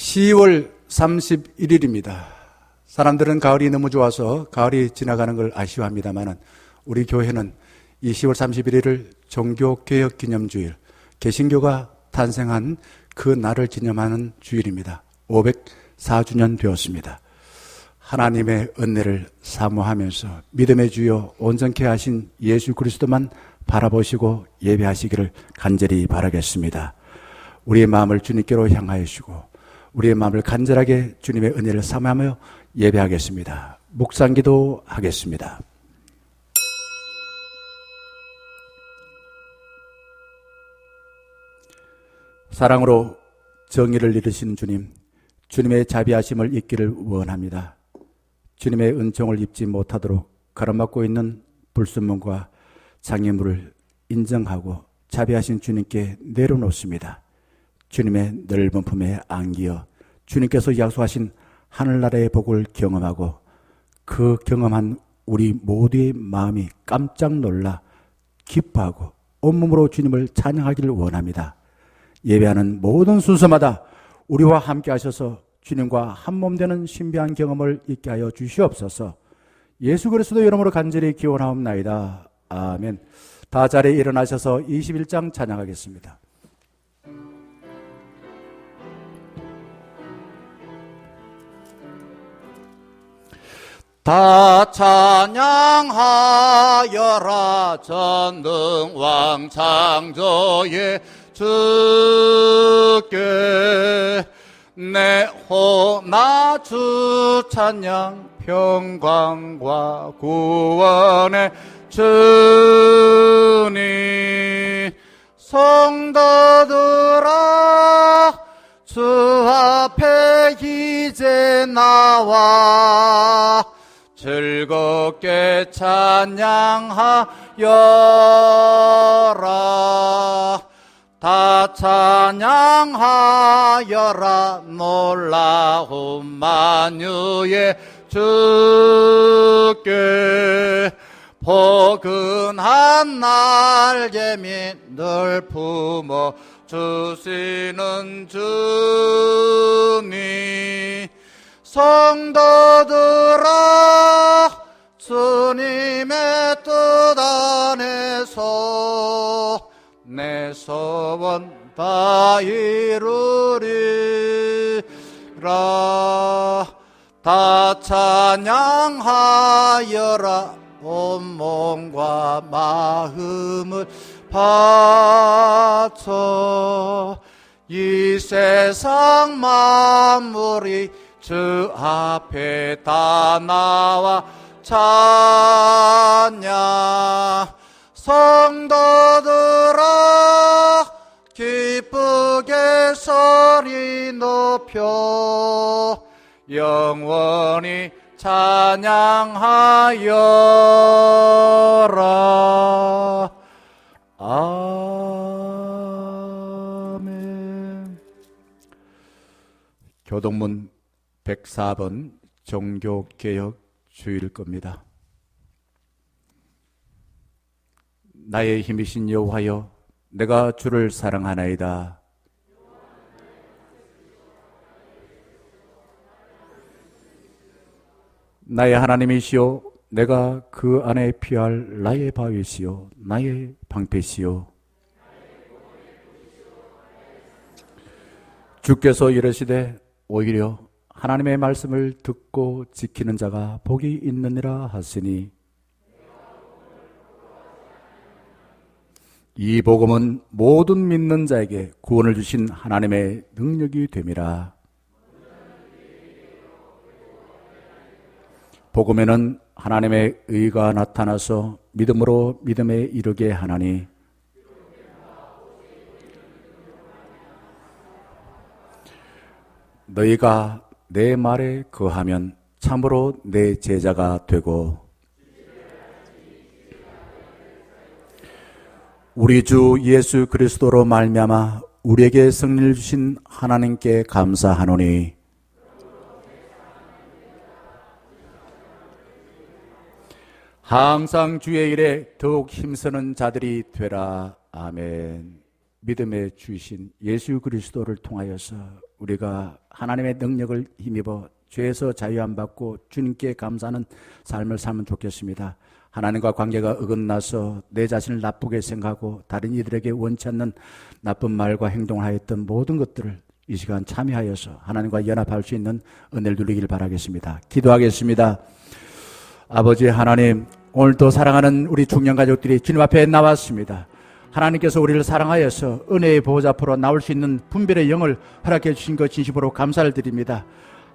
10월 31일입니다. 사람들은 가을이 너무 좋아서 가을이 지나가는 걸 아쉬워합니다만 우리 교회는 이 10월 31일을 종교개혁기념주일, 개신교가 탄생한 그 날을 기념하는 주일입니다. 504주년 되었습니다. 하나님의 은혜를 사모하면서 믿음의 주여 온전케 하신 예수 그리스도만 바라보시고 예배하시기를 간절히 바라겠습니다. 우리의 마음을 주님께로 향하시고 우리의 마음을 간절하게 주님의 은혜를 사모하며 예배하겠습니다. 묵상기도 하겠습니다. 사랑으로 정의를 이루신 주님, 주님의 자비하심을 잊기를 원합니다. 주님의 은총을 입지 못하도록 가로막고 있는 불순물과 장애물을 인정하고 자비하신 주님께 내려놓습니다. 주님의 넓은 품에 안기어 주님께서 약속하신 하늘나라의 복을 경험하고 그 경험한 우리 모두의 마음이 깜짝 놀라 기뻐하고 온몸으로 주님을 찬양하기를 원합니다. 예배하는 모든 순서마다 우리와 함께 하셔서 주님과 한몸 되는 신비한 경험을 있게 하여 주시옵소서. 예수 그리스도 이름으로 간절히 기원하옵나이다. 아멘. 다 자리에 일어나셔서 21장 찬양하겠습니다. 다 찬양하여라 전능왕 창조의 주께 내 호나 주 찬양 평강과 구원의 주님 성도들아 주 앞에 이제 나와 즐겁게 찬양하여라 다 찬양하여라 놀라운 만유의 주께 포근한 날개 늘 품어 주시는 주님 성도들아 주님의 뜻 안에서 내 소원 다 이루리라 다 찬양하여라 온몸과 마음을 바쳐 이 세상 만물이 주 앞에 다 나와 찬양 성도들아 기쁘게 소리 높여 영원히 찬양하여라. 아멘. 교동문 104번 종교개혁 주일 겁니다. 나의 힘이신 여호와여 내가 주를 사랑하나이다. 나의 하나님이시여 내가 그 안에 피할 나의 바위시여 나의 방패시여 주께서 이르시되 오히려 하나님의 말씀을 듣고 지키는 자가 복이 있느니라 하시니 이 복음은 모든 믿는 자에게 구원을 주신 하나님의 능력이 됨이라. 복음에는 하나님의 의가 나타나서 믿음으로 믿음에 이르게 하나니 너희가 내 말에 거하면 참으로 내 제자가 되고 우리 주 예수 그리스도로 말미암아 우리에게 승리를 주신 하나님께 감사하노니 항상 주의 일에 더욱 힘쓰는 자들이 되라. 아멘. 믿음의 주이신 예수 그리스도를 통하여서 우리가 하나님의 능력을 힘입어 죄에서 자유함 받고 주님께 감사하는 삶을 살면 좋겠습니다. 하나님과 관계가 어긋나서 내 자신을 나쁘게 생각하고 다른 이들에게 원치 않는 나쁜 말과 행동을 하였던 모든 것들을 이 시간 참여하여서 하나님과 연합할 수 있는 은혜를 누리길 바라겠습니다. 기도하겠습니다. 아버지 하나님, 오늘도 사랑하는 우리 중년가족들이 주님 앞에 나왔습니다. 하나님께서 우리를 사랑하여서 은혜의 보호자 앞으로 나올 수 있는 분별의 영을 허락해 주신 것 진심으로 감사를 드립니다.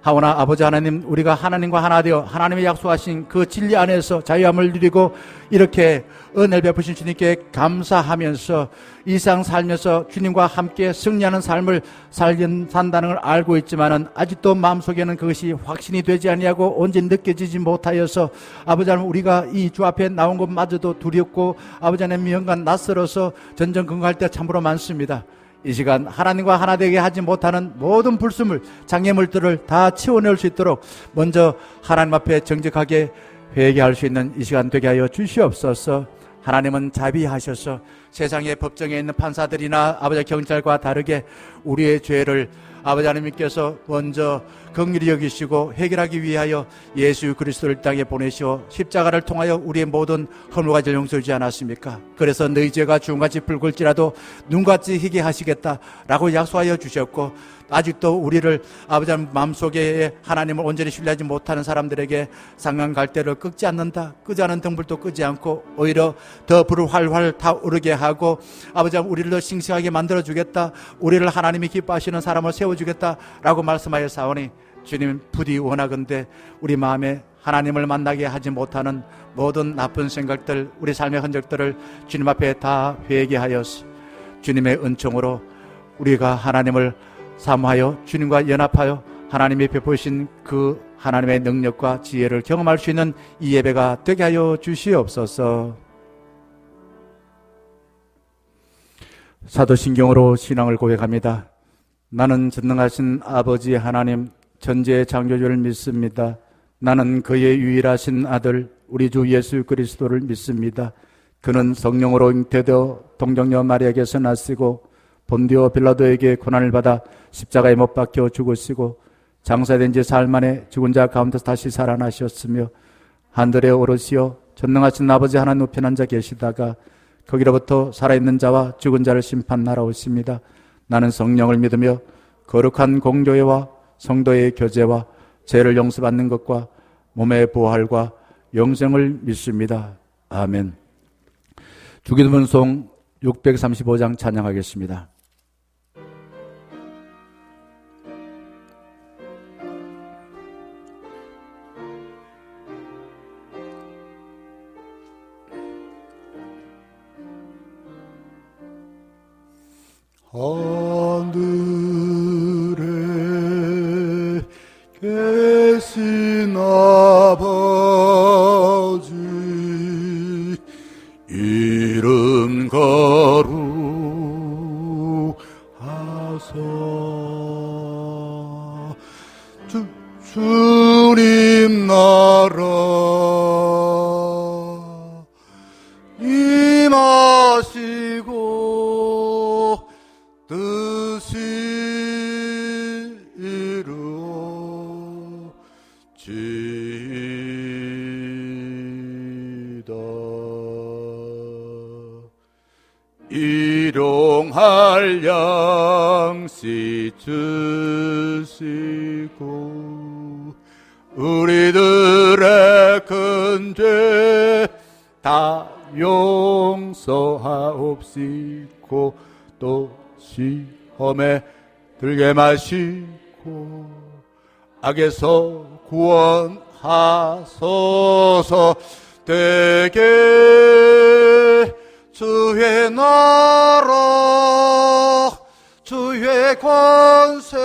하오나 아버지 하나님, 우리가 하나님과 하나 되어 하나님의 약속하신 그 진리 안에서 자유함을 누리고 이렇게 은혜를 베푸신 주님께 감사하면서 이 세상 살면서 주님과 함께 승리하는 삶을 산다는 걸 알고 있지만은 아직도 마음속에는 그것이 확신이 되지 아니하고 온전히 느껴지지 못하여서 아버지 하나님, 우리가 이 주 앞에 나온 것마저도 두렵고 아버지 하나님 미연간 낯설어서 전전긍긍할 때 참으로 많습니다. 이 시간 하나님과 하나 되게 하지 못하는 모든 불순물, 장애물들을 다 치워낼 수 있도록 먼저 하나님 앞에 정직하게 회개할 수 있는 이 시간 되게 하여 주시옵소서. 하나님은 자비하셔서 세상의 법정에 있는 판사들이나 아버지 경찰과 다르게 우리의 죄를 아버지 하나님께서 먼저 긍휼히 여기시고 해결하기 위하여 예수 그리스도를 땅에 보내시어 십자가를 통하여 우리의 모든 허물과 죄를 용서하지 않았습니까? 그래서 너희 죄가 주홍같이 붉을지라도 눈같이 희게 하시겠다라고 약속하여 주셨고, 아직도 우리를 아버지 하나님 마음속에 하나님을 온전히 신뢰하지 못하는 사람들에게 상강갈대를 끄지 않는다, 끄지 않은 등불도 끄지 않고 오히려 더 불을 활활 타오르게 하고 아버지 하나님 우리를 더 싱싱하게 만들어주겠다, 우리를 하나님이 기뻐하시는 사람을 세워주겠다라고 말씀하여 사오니, 주님 부디 원하건대 우리 마음에 하나님을 만나게 하지 못하는 모든 나쁜 생각들, 우리 삶의 흔적들을 주님 앞에 다 회개하여서 주님의 은총으로 우리가 하나님을 사모하여 주님과 연합하여 하나님이 베푸신 그 하나님의 능력과 지혜를 경험할 수 있는 이 예배가 되게 하여 주시옵소서. 사도신경으로 신앙을 고백합니다. 나는 전능하신 아버지 하나님 전지의 창조주를 믿습니다. 나는 그의 유일하신 아들 우리 주 예수 그리스도를 믿습니다. 그는 성령으로 잉태되어 동정녀 마리아에게서 나시고 본디오 빌라도에게 고난을 받아 십자가에 못 박혀 죽으시고 장사된 지 사흘 만에 죽은 자 가운데서 다시 살아나셨으며 하늘에 오르시어 전능하신 아버지 하나님 우편 앉아 계시다가 거기로부터 살아있는 자와 죽은 자를 심판하러 오십니다. 나는 성령을 믿으며 거룩한 공교회와 성도의 교제와 죄를 용서받는 것과 몸의 부활과 영생을 믿습니다. 아멘. 주기도문송 635장 찬양하겠습니다. 하늘에 계신 아버지 이름 거룩하사 주님 나라 임하시고 뜻이 이루어지이다. 일용할 양식 주시고 우리들의 큰 죄 다 용서하옵시고 또 시험에 들게 마시고 악에서 구원하소서. 되게 주의 나라 주의 권세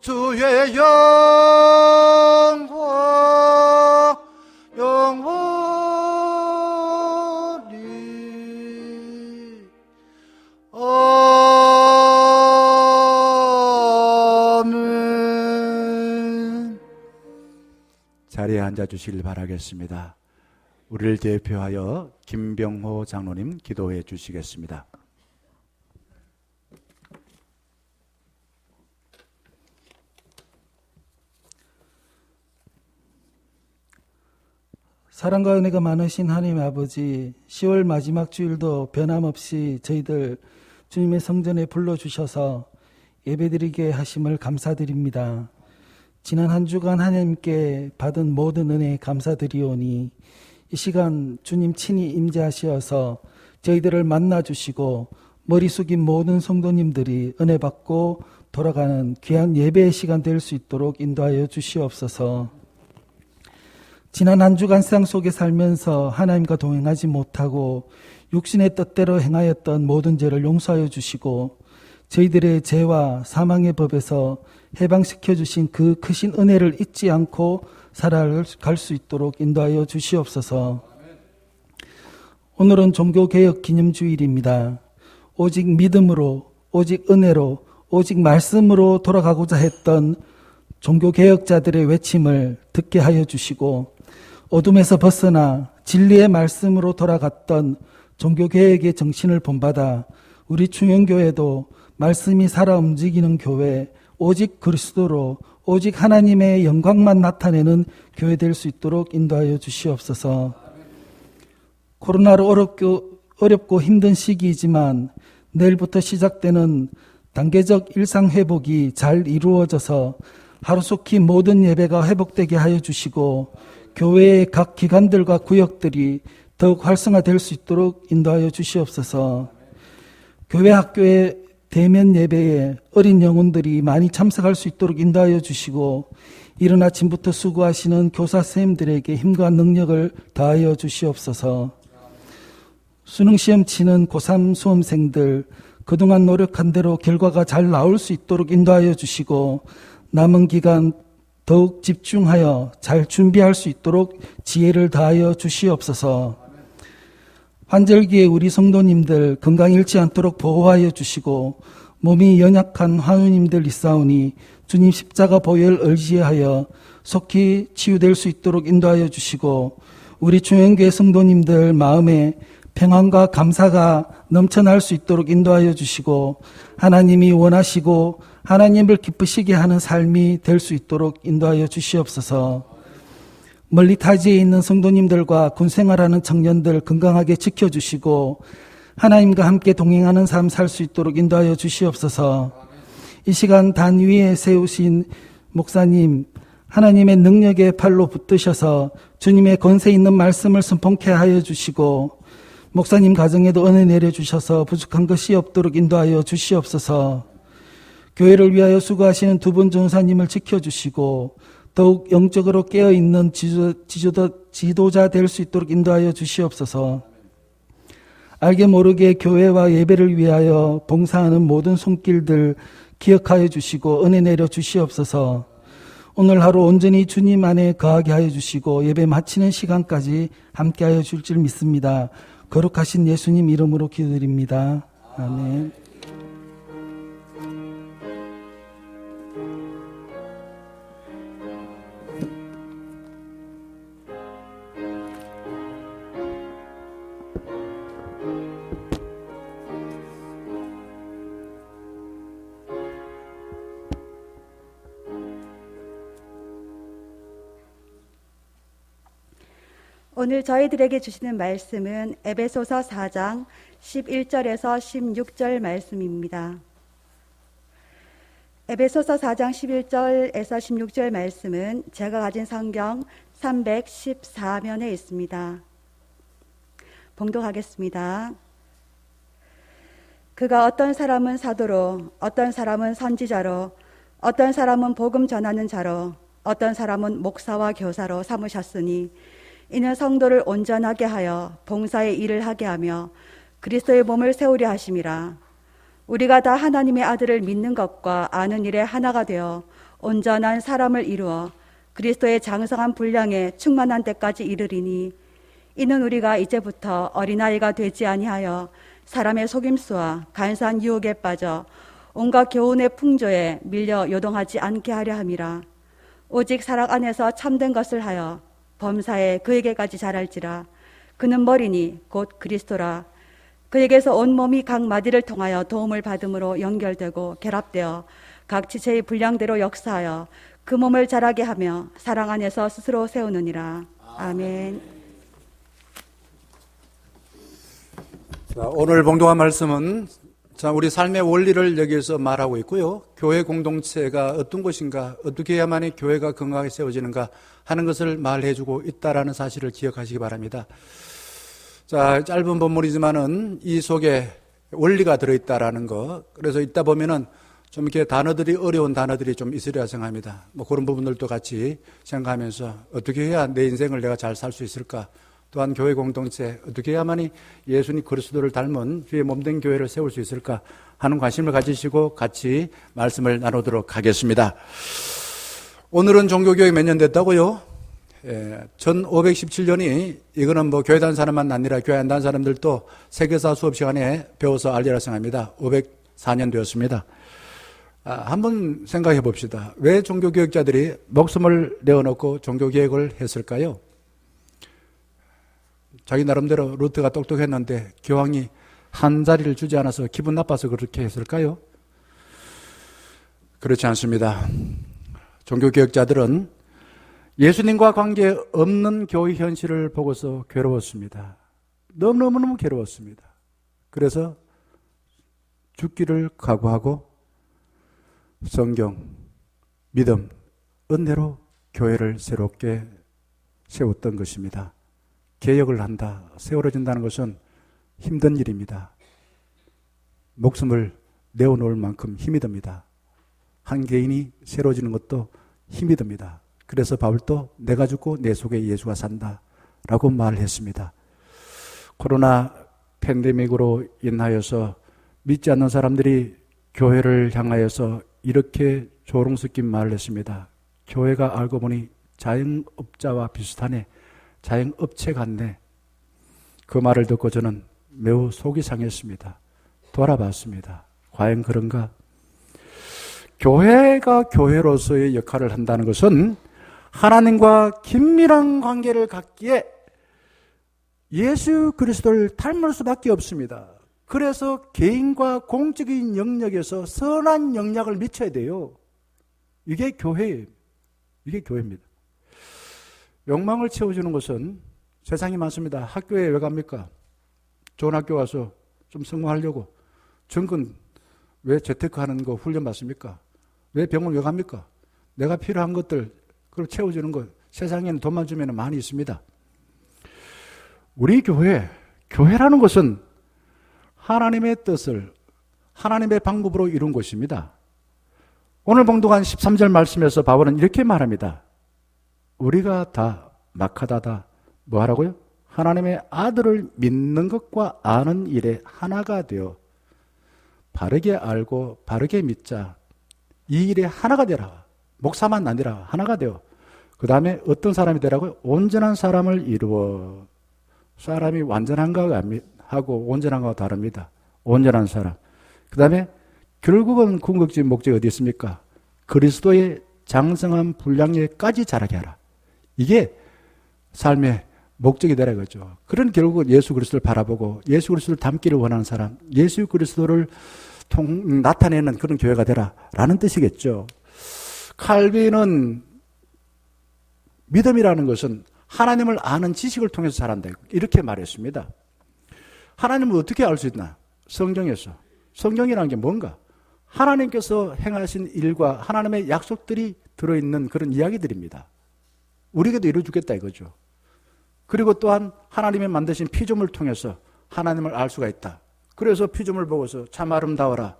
주의 영광 영원히 아멘. 자리에 앉아주시길 바라겠습니다. 우리를 대표하여 김병호 장로님 기도해 주시겠습니다. 사랑과 은혜가 많으신 하나님의 아버지, 10월 마지막 주일도 변함없이 저희들 주님의 성전에 불러주셔서 예배드리게 하심을 감사드립니다. 지난 한 주간 하나님께 받은 모든 은혜 감사드리오니 이 시간 주님 친히 임재하시어서 저희들을 만나주시고 머리 숙인 모든 성도님들이 은혜 받고 돌아가는 귀한 예배의 시간 될 수 있도록 인도하여 주시옵소서. 지난 한 주간 세상 속에 살면서 하나님과 동행하지 못하고 육신의 뜻대로 행하였던 모든 죄를 용서하여 주시고 저희들의 죄와 사망의 법에서 해방시켜 주신 그 크신 은혜를 잊지 않고 살아갈 수 있도록 인도하여 주시옵소서. 오늘은 종교개혁 기념주일입니다. 오직 믿음으로, 오직 은혜로, 오직 말씀으로 돌아가고자 했던 종교개혁자들의 외침을 듣게 하여 주시고 어둠에서 벗어나 진리의 말씀으로 돌아갔던 종교개혁의 정신을 본받아 우리 충영교회도 말씀이 살아 움직이는 교회, 오직 그리스도로 오직 하나님의 영광만 나타내는 교회 될 수 있도록 인도하여 주시옵소서. 코로나로 어렵고 힘든 시기이지만 내일부터 시작되는 단계적 일상회복이 잘 이루어져서 하루속히 모든 예배가 회복되게 하여 주시고 교회의 각 기관들과 구역들이 더욱 활성화될 수 있도록 인도하여 주시옵소서. 교회 학교의 대면 예배에 어린 영혼들이 많이 참석할 수 있도록 인도하여 주시고 이른 아침부터 수고하시는 교사 선생님들에게 힘과 능력을 다하여 주시옵소서. 수능시험 치는 고3 수험생들 그동안 노력한 대로 결과가 잘 나올 수 있도록 인도하여 주시고 남은 기간 더욱 집중하여 잘 준비할 수 있도록 지혜를 다하여 주시옵소서. 환절기에 우리 성도님들 건강 잃지 않도록 보호하여 주시고 몸이 연약한 환우님들 있사오니 주님 십자가 보혈 의지하여 속히 치유될 수 있도록 인도하여 주시고 우리 중형교회 성도님들 마음에 평안과 감사가 넘쳐날 수 있도록 인도하여 주시고 하나님이 원하시고 하나님을 기쁘시게 하는 삶이 될 수 있도록 인도하여 주시옵소서. 멀리 타지에 있는 성도님들과 군생활하는 청년들 건강하게 지켜주시고 하나님과 함께 동행하는 삶 살 수 있도록 인도하여 주시옵소서. 이 시간 단 위에 세우신 목사님 하나님의 능력의 팔로 붙드셔서 주님의 권세 있는 말씀을 선포케 하여 주시고 목사님 가정에도 은혜 내려주셔서 부족한 것이 없도록 인도하여 주시옵소서. 교회를 위하여 수고하시는 두 분 전사님을 지켜주시고 더욱 영적으로 깨어있는 지도자 될 수 있도록 인도하여 주시옵소서. 알게 모르게 교회와 예배를 위하여 봉사하는 모든 손길들 기억하여 주시고 은혜 내려 주시옵소서. 오늘 하루 온전히 주님 안에 거하게 하여 주시고 예배 마치는 시간까지 함께 하여 줄 줄 믿습니다. 거룩하신 예수님 이름으로 기도드립니다. 아멘. 오늘 저희들에게 주시는 말씀은 에베소서 4장 11절에서 16절 말씀입니다. 에베소서 4장 11절에서 16절 말씀은 제가 가진 성경 314면에 있습니다. 봉독하겠습니다. 그가 어떤 사람은 사도로, 어떤 사람은 선지자로, 어떤 사람은 복음 전하는 자로, 어떤 사람은 목사와 교사로 삼으셨으니 이는 성도를 온전하게 하여 봉사의 일을 하게 하며 그리스도의 몸을 세우려 하심이라. 우리가 다 하나님의 아들을 믿는 것과 아는 일에 하나가 되어 온전한 사람을 이루어 그리스도의 장성한 분량에 충만한 때까지 이르리니 이는 우리가 이제부터 어린아이가 되지 아니하여 사람의 속임수와 간사한 유혹에 빠져 온갖 교훈의 풍조에 밀려 요동하지 않게 하려 함이라. 오직 사랑 안에서 참된 것을 하여 범사에 그에게까지 자랄지라. 그는 머리니 곧 그리스도라. 그에게서 온 몸이 각 마디를 통하여 도움을 받음으로 연결되고 결합되어 각 지체의 분량대로 역사하여 그 몸을 자라게 하며 사랑 안에서 스스로 세우느니라. 아멘. 자, 오늘 봉독한 말씀은 우리 삶의 원리를 여기에서 말하고 있고요. 교회 공동체가 어떤 것인가, 어떻게 해야만이 교회가 건강하게 세워지는가 하는 것을 말해주고 있다라는 사실을 기억하시기 바랍니다. 자, 짧은 본문이지만은 이 속에 원리가 들어있다라는 거. 그래서 있다 보면은 좀 이렇게 어려운 단어들이 좀 있으리라 생각합니다. 그런 부분들도 같이 생각하면서 어떻게 해야 내 인생을 내가 잘 살 수 있을까? 또한 교회 공동체 어떻게 해야만이 예수님 그리스도를 닮은 주의 몸된 교회를 세울 수 있을까 하는 관심을 가지시고 같이 말씀을 나누도록 하겠습니다. 오늘은 종교교육 몇 년 됐다고요? 1517년이 이거는 교회 다닌 사람만 아니라 교회 안 다닌 사람들도 세계사 수업 시간에 배워서 알리라 생각합니다. 504년 되었습니다. 한번 생각해 봅시다. 왜 종교교육자들이 목숨을 내어놓고 종교개혁을 했을까요? 자기 나름대로 루트가 똑똑했는데 교황이 한 자리를 주지 않아서 기분 나빠서 그렇게 했을까요? 그렇지 않습니다. 종교개혁자들은 예수님과 관계없는 교회 현실을 보고서 괴로웠습니다. 너무너무 괴로웠습니다. 그래서 죽기를 각오하고 성경, 믿음, 은혜로 교회를 새롭게 세웠던 것입니다. 개혁을 한다, 세워진다는 것은 힘든 일입니다. 목숨을 내어놓을 만큼 힘이 듭니다. 한 개인이 새로워지는 것도 힘이 듭니다. 그래서 바울도 내가 죽고 내 속에 예수가 산다라고 말을 했습니다. 코로나 팬데믹으로 인하여서 믿지 않는 사람들이 교회를 향하여서 이렇게 조롱스럽게 말을 했습니다. 교회가 알고 보니 자영업자와 비슷하네. 자영업체 같네. 그 말을 듣고 저는 매우 속이 상했습니다. 돌아봤습니다. 과연 그런가? 교회가 교회로서의 역할을 한다는 것은 하나님과 긴밀한 관계를 갖기에 예수 그리스도를 닮을 수밖에 없습니다. 그래서 개인과 공적인 영역에서 선한 영향을 미쳐야 돼요. 이게 교회예요. 이게 교회입니다. 욕망을 채워주는 것은 세상이 많습니다. 학교에 왜 갑니까? 좋은 학교 가서 좀 성공하려고. 정근 왜 재테크하는 거 훈련 받습니까? 왜 병원 왜 갑니까? 내가 필요한 것들 그걸 채워주는 것. 세상에는 돈만 주면 많이 있습니다. 우리 교회라는 것은 하나님의 뜻을 하나님의 방법으로 이룬 것입니다. 오늘 봉독한 13절 말씀에서 바울은 이렇게 말합니다. 우리가 다 마카다다 뭐 하라고요? 하나님의 아들을 믿는 것과 아는 일에 하나가 되어 바르게 알고 바르게 믿자. 이 일에 하나가 되라. 목사만 아니라 하나가 되어. 그 다음에 어떤 사람이 되라고요? 온전한 사람을 이루어. 사람이 완전한가 하고 온전한가와 다릅니다. 온전한 사람. 그 다음에 결국은 궁극적인 목적이 어디 있습니까? 그리스도의 장성한 분량에까지 자라게 하라. 이게 삶의 목적이 되라 이거죠. 그런 결국은 예수 그리스도를 바라보고 예수 그리스도를 닮기를 원하는 사람, 예수 그리스도를 나타내는 그런 교회가 되라라는 뜻이겠죠. 칼빈은 믿음이라는 것은 하나님을 아는 지식을 통해서 자란다 이렇게 말했습니다. 하나님을 어떻게 알 수 있나? 성경에서. 성경이라는 게 뭔가? 하나님께서 행하신 일과 하나님의 약속들이 들어있는 그런 이야기들입니다. 우리에게도 이루어주겠다 이거죠. 그리고 또한 하나님의 만드신 피조물을 통해서 하나님을 알 수가 있다. 그래서 피조물 보고서 참 아름다워라.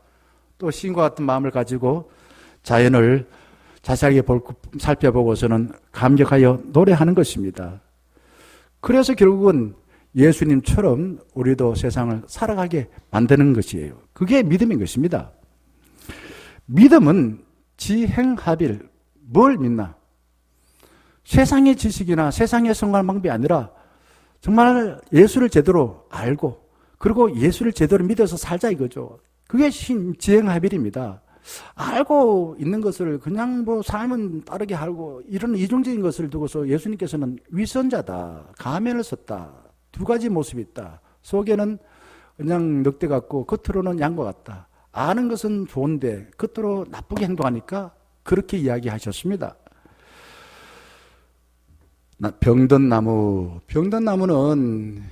또 시인과 같은 마음을 가지고 자연을 자세하게 살펴보고서는 감격하여 노래하는 것입니다. 그래서 결국은 예수님처럼 우리도 세상을 살아가게 만드는 것이에요. 그게 믿음인 것입니다. 믿음은 지행합일. 뭘 믿나? 세상의 지식이나 세상의 성공하는 방법이 아니라 정말 예수를 제대로 알고 그리고 예수를 제대로 믿어서 살자 이거죠. 그게 지행합일입니다. 알고 있는 것을 그냥 삶은 따르게 하고 이런 이중적인 것을 두고서 예수님께서는 위선자다. 가면을 썼다. 두 가지 모습이 있다. 속에는 그냥 늑대 같고 겉으로는 양과 같다. 아는 것은 좋은데 겉으로 나쁘게 행동하니까 그렇게 이야기하셨습니다. 병든 나무는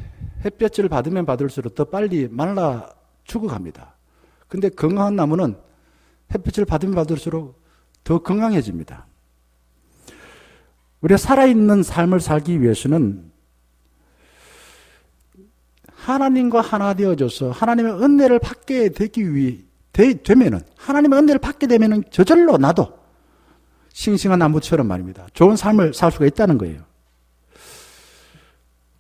햇볕을 받으면 받을수록 더 빨리 말라 죽어갑니다. 근데 건강한 나무는 햇빛을 받으면 받을수록 더 건강해집니다. 우리가 살아있는 삶을 살기 위해서는 하나님과 하나 되어져서 하나님의 은혜를 받게 되면은, 하나님의 은혜를 받게 되면은 저절로 나도 싱싱한 나무처럼 말입니다. 좋은 삶을 살 수가 있다는 거예요.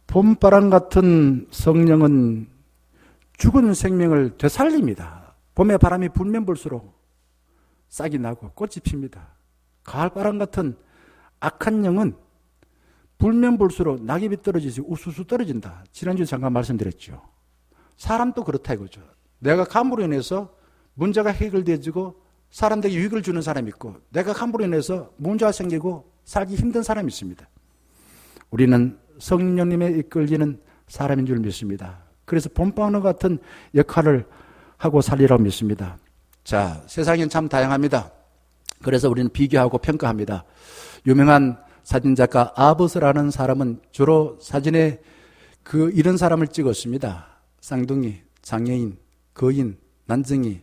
봄바람 같은 성령은 죽은 생명을 되살립니다. 봄에 바람이 불면 불수록 싹이 나고 꽃이 핍니다. 가을바람 같은 악한 영은 불면 불수록 낙엽이 떨어지지 우수수 떨어진다. 지난주에 잠깐 말씀드렸죠. 사람도 그렇다 이거죠. 내가 감으로 인해서 문제가 해결되어지고 사람들에게 유익을 주는 사람이 있고, 내가 감으로 인해서 문제가 생기고 살기 힘든 사람이 있습니다. 우리는 성령님에 이끌리는 사람인 줄 믿습니다. 그래서 봄방울 같은 역할을 하고 살리라고 믿습니다. 자, 세상엔 참 다양합니다. 그래서 우리는 비교하고 평가합니다. 유명한 사진작가 아버스라는 사람은 주로 사진에 이런 사람을 찍었습니다. 쌍둥이, 장애인, 거인, 난쟁이,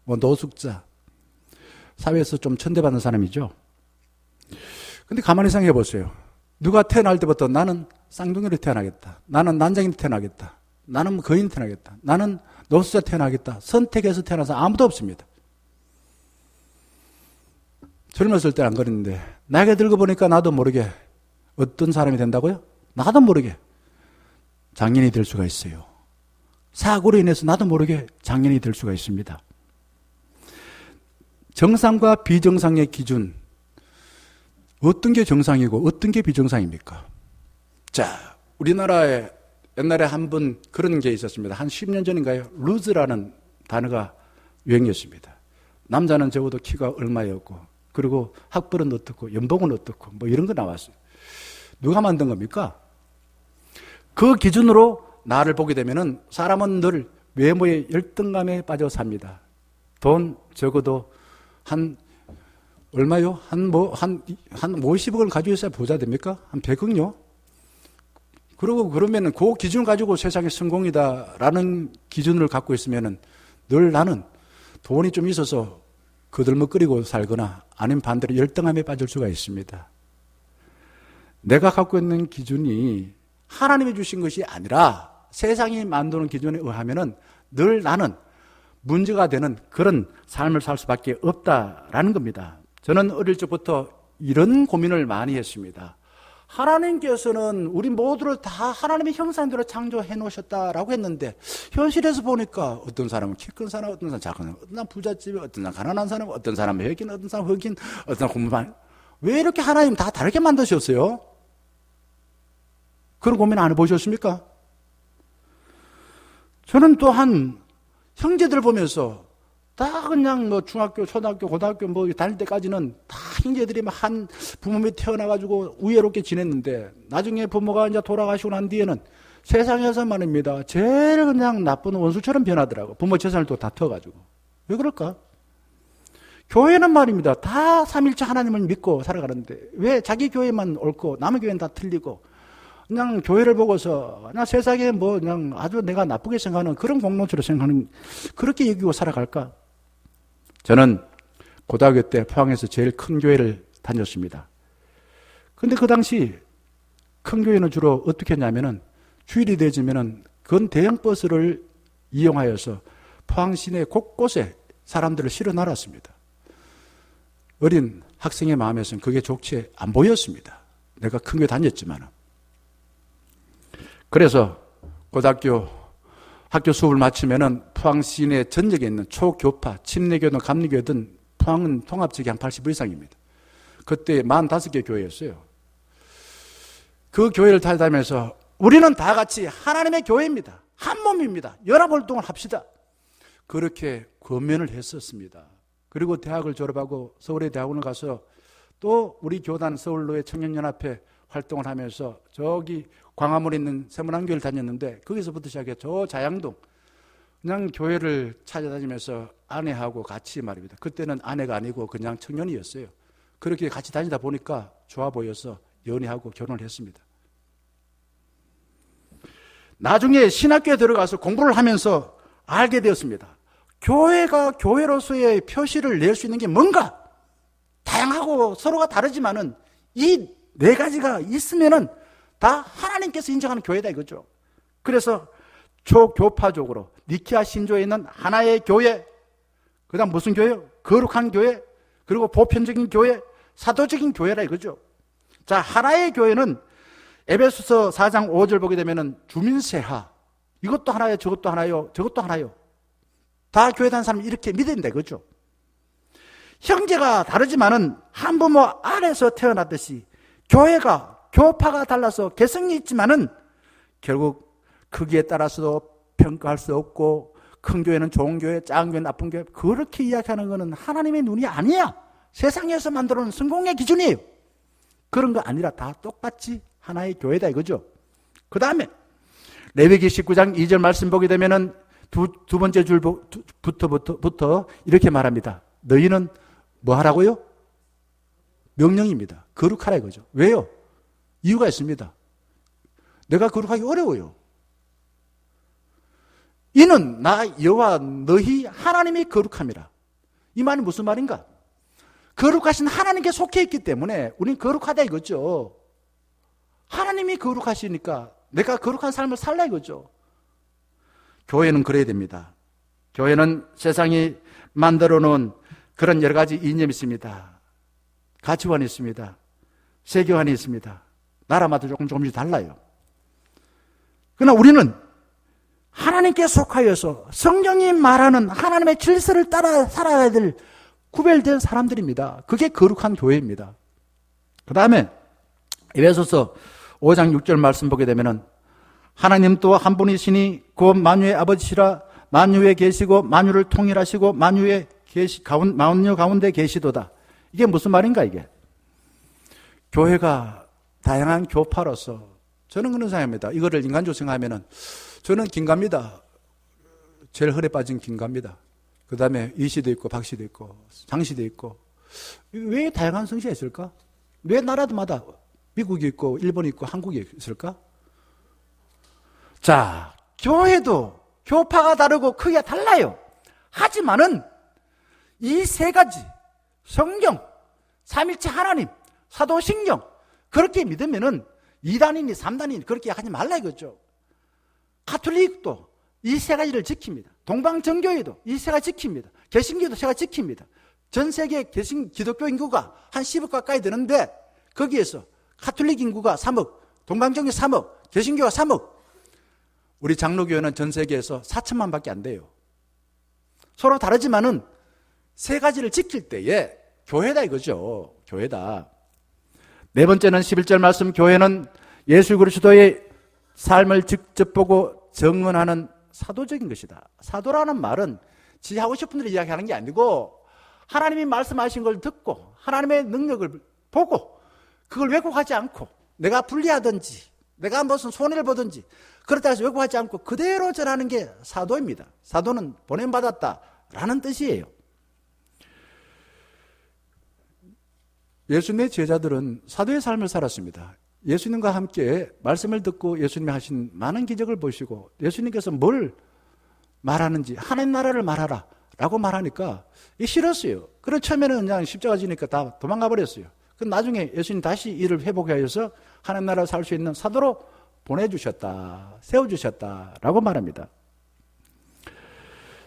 노숙자, 사회에서 좀 천대받는 사람이죠. 근데 가만히 생각해 보세요. 누가 태어날 때부터 나는 쌍둥이로 태어나겠다, 나는 난쟁이로 태어나겠다, 나는 거인 태어나겠다, 나는 노숙자 태어나겠다, 선택해서 태어나서 아무도 없습니다. 젊었을 때 안 그랬는데 나이가 들고 보니까 나도 모르게 어떤 사람이 된다고요? 나도 모르게 장년이 될 수가 있어요. 사고로 인해서 나도 모르게 장년이 될 수가 있습니다. 정상과 비정상의 기준, 어떤 게 정상이고 어떤 게 비정상입니까? 자, 우리나라에 옛날에 한 번 그런 게 있었습니다. 한 10년 전인가요? 루즈라는 단어가 유행이었습니다. 남자는 적어도 키가 얼마였고, 그리고 학벌은 어떻고, 연봉은 어떻고, 이런 거 나왔어요. 누가 만든 겁니까? 그 기준으로 나를 보게 되면은 사람은 늘 외모의 열등감에 빠져 삽니다. 돈 적어도 얼마요? 한 50억을 가지고 있어야 부자 됩니까? 한 100억요? 그러면은 그 기준을 가지고 세상의 성공이다라는 기준을 갖고 있으면은 늘 나는 돈이 좀 있어서 거들먹거리고 살거나 아니면 반대로 열등함에 빠질 수가 있습니다. 내가 갖고 있는 기준이 하나님이 주신 것이 아니라 세상이 만드는 기준에 의하면은 늘 나는 문제가 되는 그런 삶을 살 수밖에 없다라는 겁니다. 저는 어릴 적부터 이런 고민을 많이 했습니다. 하나님께서는 우리 모두를 다 하나님의 형상대로 창조해 놓으셨다라고 했는데 현실에서 보니까 어떤 사람은 키 큰 사람, 어떤 사람은 작은 사람, 어떤 사람은 부잣집, 어떤 사람은 가난한 사람, 어떤 사람은 흑인, 어떤 사람은 흑인, 어떤 사람은 공무원. 왜 이렇게 하나님 다 다르게 만드셨어요? 그런 고민 안 해보셨습니까? 저는 또한 형제들 보면서 다 그냥 중학교, 초등학교, 고등학교 다닐 때까지는 다 형제들이 한 부모님이 태어나가지고 우애롭게 지냈는데 나중에 부모가 이제 돌아가시고 난 뒤에는 세상에서 말입니다. 제일 그냥 나쁜 원수처럼 변하더라고. 부모 재산을 또 다퉈가지고. 왜 그럴까? 교회는 말입니다. 다 삼일체 하나님을 믿고 살아가는데 왜 자기 교회만 옳고 남의 교회는 다 틀리고 그냥 교회를 보고서 나 세상에 그냥 아주 내가 나쁘게 생각하는 그런 공동체로 생각하는 그렇게 여기고 살아갈까? 저는 고등학교 때 포항에서 제일 큰 교회를 다녔습니다. 근데 그 당시 큰 교회는 주로 어떻게 했냐면은 주일이 되어지면은 그 대형 버스를 이용하여서 포항 시내 곳곳에 사람들을 실어 날았습니다. 어린 학생의 마음에서는 그게 좋지 안 보였습니다. 내가 큰 교회 다녔지만. 그래서 고등학교 학교 수업을 마치면은 포항 시내 전역에 있는 초교파, 침례교든 감리교든 포항은 통합적이 한 80% 이상입니다. 그때 45개 교회였어요. 그 교회를 다니면서 우리는 다 같이 하나님의 교회입니다. 한 몸입니다. 연합활동을 합시다. 그렇게 권면을 했었습니다. 그리고 대학을 졸업하고 서울의 대학원을 가서 또 우리 교단 서울로의 청년연합회 활동을 하면서 저기 광화문에 있는 세문안교회를 다녔는데 거기서부터 시작해 저 자양동 그냥 교회를 찾아다니면서 아내하고 같이 말입니다. 그때는 아내가 아니고 그냥 청년이었어요. 그렇게 같이 다니다 보니까 좋아 보여서 연애하고 결혼을 했습니다. 나중에 신학교에 들어가서 공부를 하면서 알게 되었습니다. 교회가 교회로서의 표시를 낼 수 있는 게 뭔가? 다양하고 서로가 다르지만은 이 네 가지가 있으면은 다 하나님께서 인정하는 교회다 이거죠. 그래서 초교파적으로 니케아 신조에 있는 하나의 교회, 그 다음 무슨 교회요? 거룩한 교회, 그리고 보편적인 교회, 사도적인 교회라 이거죠. 자, 하나의 교회는 에베소서 4장 5절 보게 되면은 주민세하, 이것도 하나요, 저것도 하나요, 저것도 하나요. 다 교회 다니는 사람이 이렇게 믿는다 이거죠. 형제가 다르지만은 한 부모 아래서 태어났듯이 교회가, 교파가 달라서 개성이 있지만은 결국 크기에 따라서도 평가할 수 없고, 큰 교회는 좋은 교회, 작은 교회는 나쁜 교회, 그렇게 이야기하는 것은 하나님의 눈이 아니야. 세상에서 만들어 놓은 성공의 기준이에요. 그런 거 아니라 다 똑같이 하나의 교회다 이거죠. 그 다음에 레위기 19장 2절 말씀 보게 되면은 두 번째 줄부터 이렇게 말합니다. 너희는 뭐 하라고요? 명령입니다. 거룩하라 이거죠. 왜요? 이유가 있습니다. 내가 거룩하기 어려워요. 이는 나 여호와 너희 하나님이 거룩함이라. 이 말이 무슨 말인가? 거룩하신 하나님께 속해 있기 때문에 우리는 거룩하다 이거죠. 하나님이 거룩하시니까 내가 거룩한 삶을 살라 이거죠. 교회는 그래야 됩니다. 교회는 세상이 만들어 놓은 그런 여러 가지 이념이 있습니다. 가치관이 있습니다. 세계관이 있습니다. 나라마다 조금씩 달라요. 그러나 우리는 하나님께 속하여서 성경이 말하는 하나님의 질서를 따라 살아야 될 구별된 사람들입니다. 그게 거룩한 교회입니다. 그 다음에 에베소서 5장 6절 말씀 보게 되면은 하나님 또 한 분이시니 곧 만유의 아버지시라 만유에 계시고 만유를 통일하시고 만유 가운데 계시도다. 이게 무슨 말인가 이게? 교회가 다양한 교파로서 저는 그런 생각입니다. 이거를 인간적으로 생각하면은 저는 김갑니다. 제일 허리 빠진 김갑니다. 그 다음에 이씨도 있고 박씨도 있고 장씨도 있고. 왜 다양한 성씨가 있을까? 왜 나라마다 미국이 있고 일본이 있고 한국이 있을까? 자, 교회도 교파가 다르고 크기가 달라요. 하지만은 이 세 가지 성경, 삼일체 하나님, 사도신경 그렇게 믿으면은 2단이니 3단이니 그렇게 하지 말라 이거죠. 가톨릭도 이 세 가지를 지킵니다. 동방정교회도 이 세 가지 지킵니다. 개신교도 세 가지 지킵니다. 전 세계 기독교 인구가 한 10억 가까이 되는데 거기에서 가톨릭 인구가 3억, 동방정교 3억, 개신교가 3억. 우리 장로교회는 전 세계에서 4천만 밖에 안 돼요. 서로 다르지만은 세 가지를 지킬 때에 교회다 이거죠. 교회다. 네 번째는 11절 말씀, 교회는 예수 그리스도의 삶을 직접 보고 증언하는 사도적인 것이다. 사도라는 말은 지 하고 싶은 대로 이야기하는 게 아니고 하나님이 말씀하신 걸 듣고 하나님의 능력을 보고 그걸 왜곡하지 않고 내가 불리하든지 내가 무슨 손해를 보든지 그렇다 해서 왜곡하지 않고 그대로 전하는 게 사도입니다. 사도는 보냄받았다라는 뜻이에요. 예수님의 제자들은 사도의 삶을 살았습니다. 예수님과 함께 말씀을 듣고 예수님이 하신 많은 기적을 보시고 예수님께서 뭘 말하는지 하나님 나라를 말하라 라고 말하니까 이게 싫었어요. 그런 처음에는 그냥 십자가 지니까 다 도망가 버렸어요. 그 나중에 예수님 다시 이를 회복하여서 하나님 나라를 살 수 있는 사도로 보내주셨다, 세워주셨다라고 말합니다.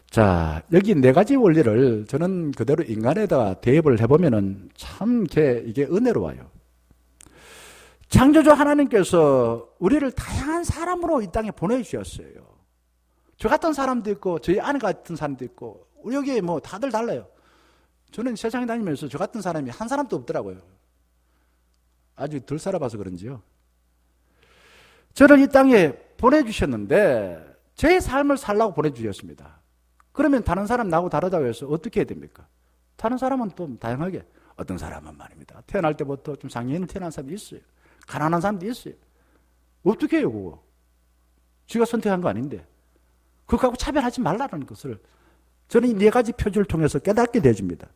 자, 여기 네 가지 원리를 저는 그대로 인간에다가 대입을 해보면은 참 이게 은혜로워요. 창조주 하나님께서 우리를 다양한 사람으로 이 땅에 보내주셨어요. 저 같은 사람도 있고, 저희 아내 같은 사람도 있고, 우리 여기 뭐 다들 달라요. 저는 세상에 다니면서 저 같은 사람이 한 사람도 없더라고요. 아주 덜 살아봐서 그런지요. 저를 이 땅에 보내주셨는데, 제 삶을 살라고 보내주셨습니다. 그러면 다른 사람 나하고 다르다고 해서 어떻게 해야 됩니까? 다른 사람은 또 다양하게, 어떤 사람은 말입니다. 태어날 때부터 좀 장애인을 태어난 사람도 있어요. 가난한 사람도 있어요. 어떻게 해요, 그거? 지가 선택한 거 아닌데. 그거 갖고 차별하지 말라는 것을 저는 이 네 가지 표준을 통해서 깨닫게 되어집니다.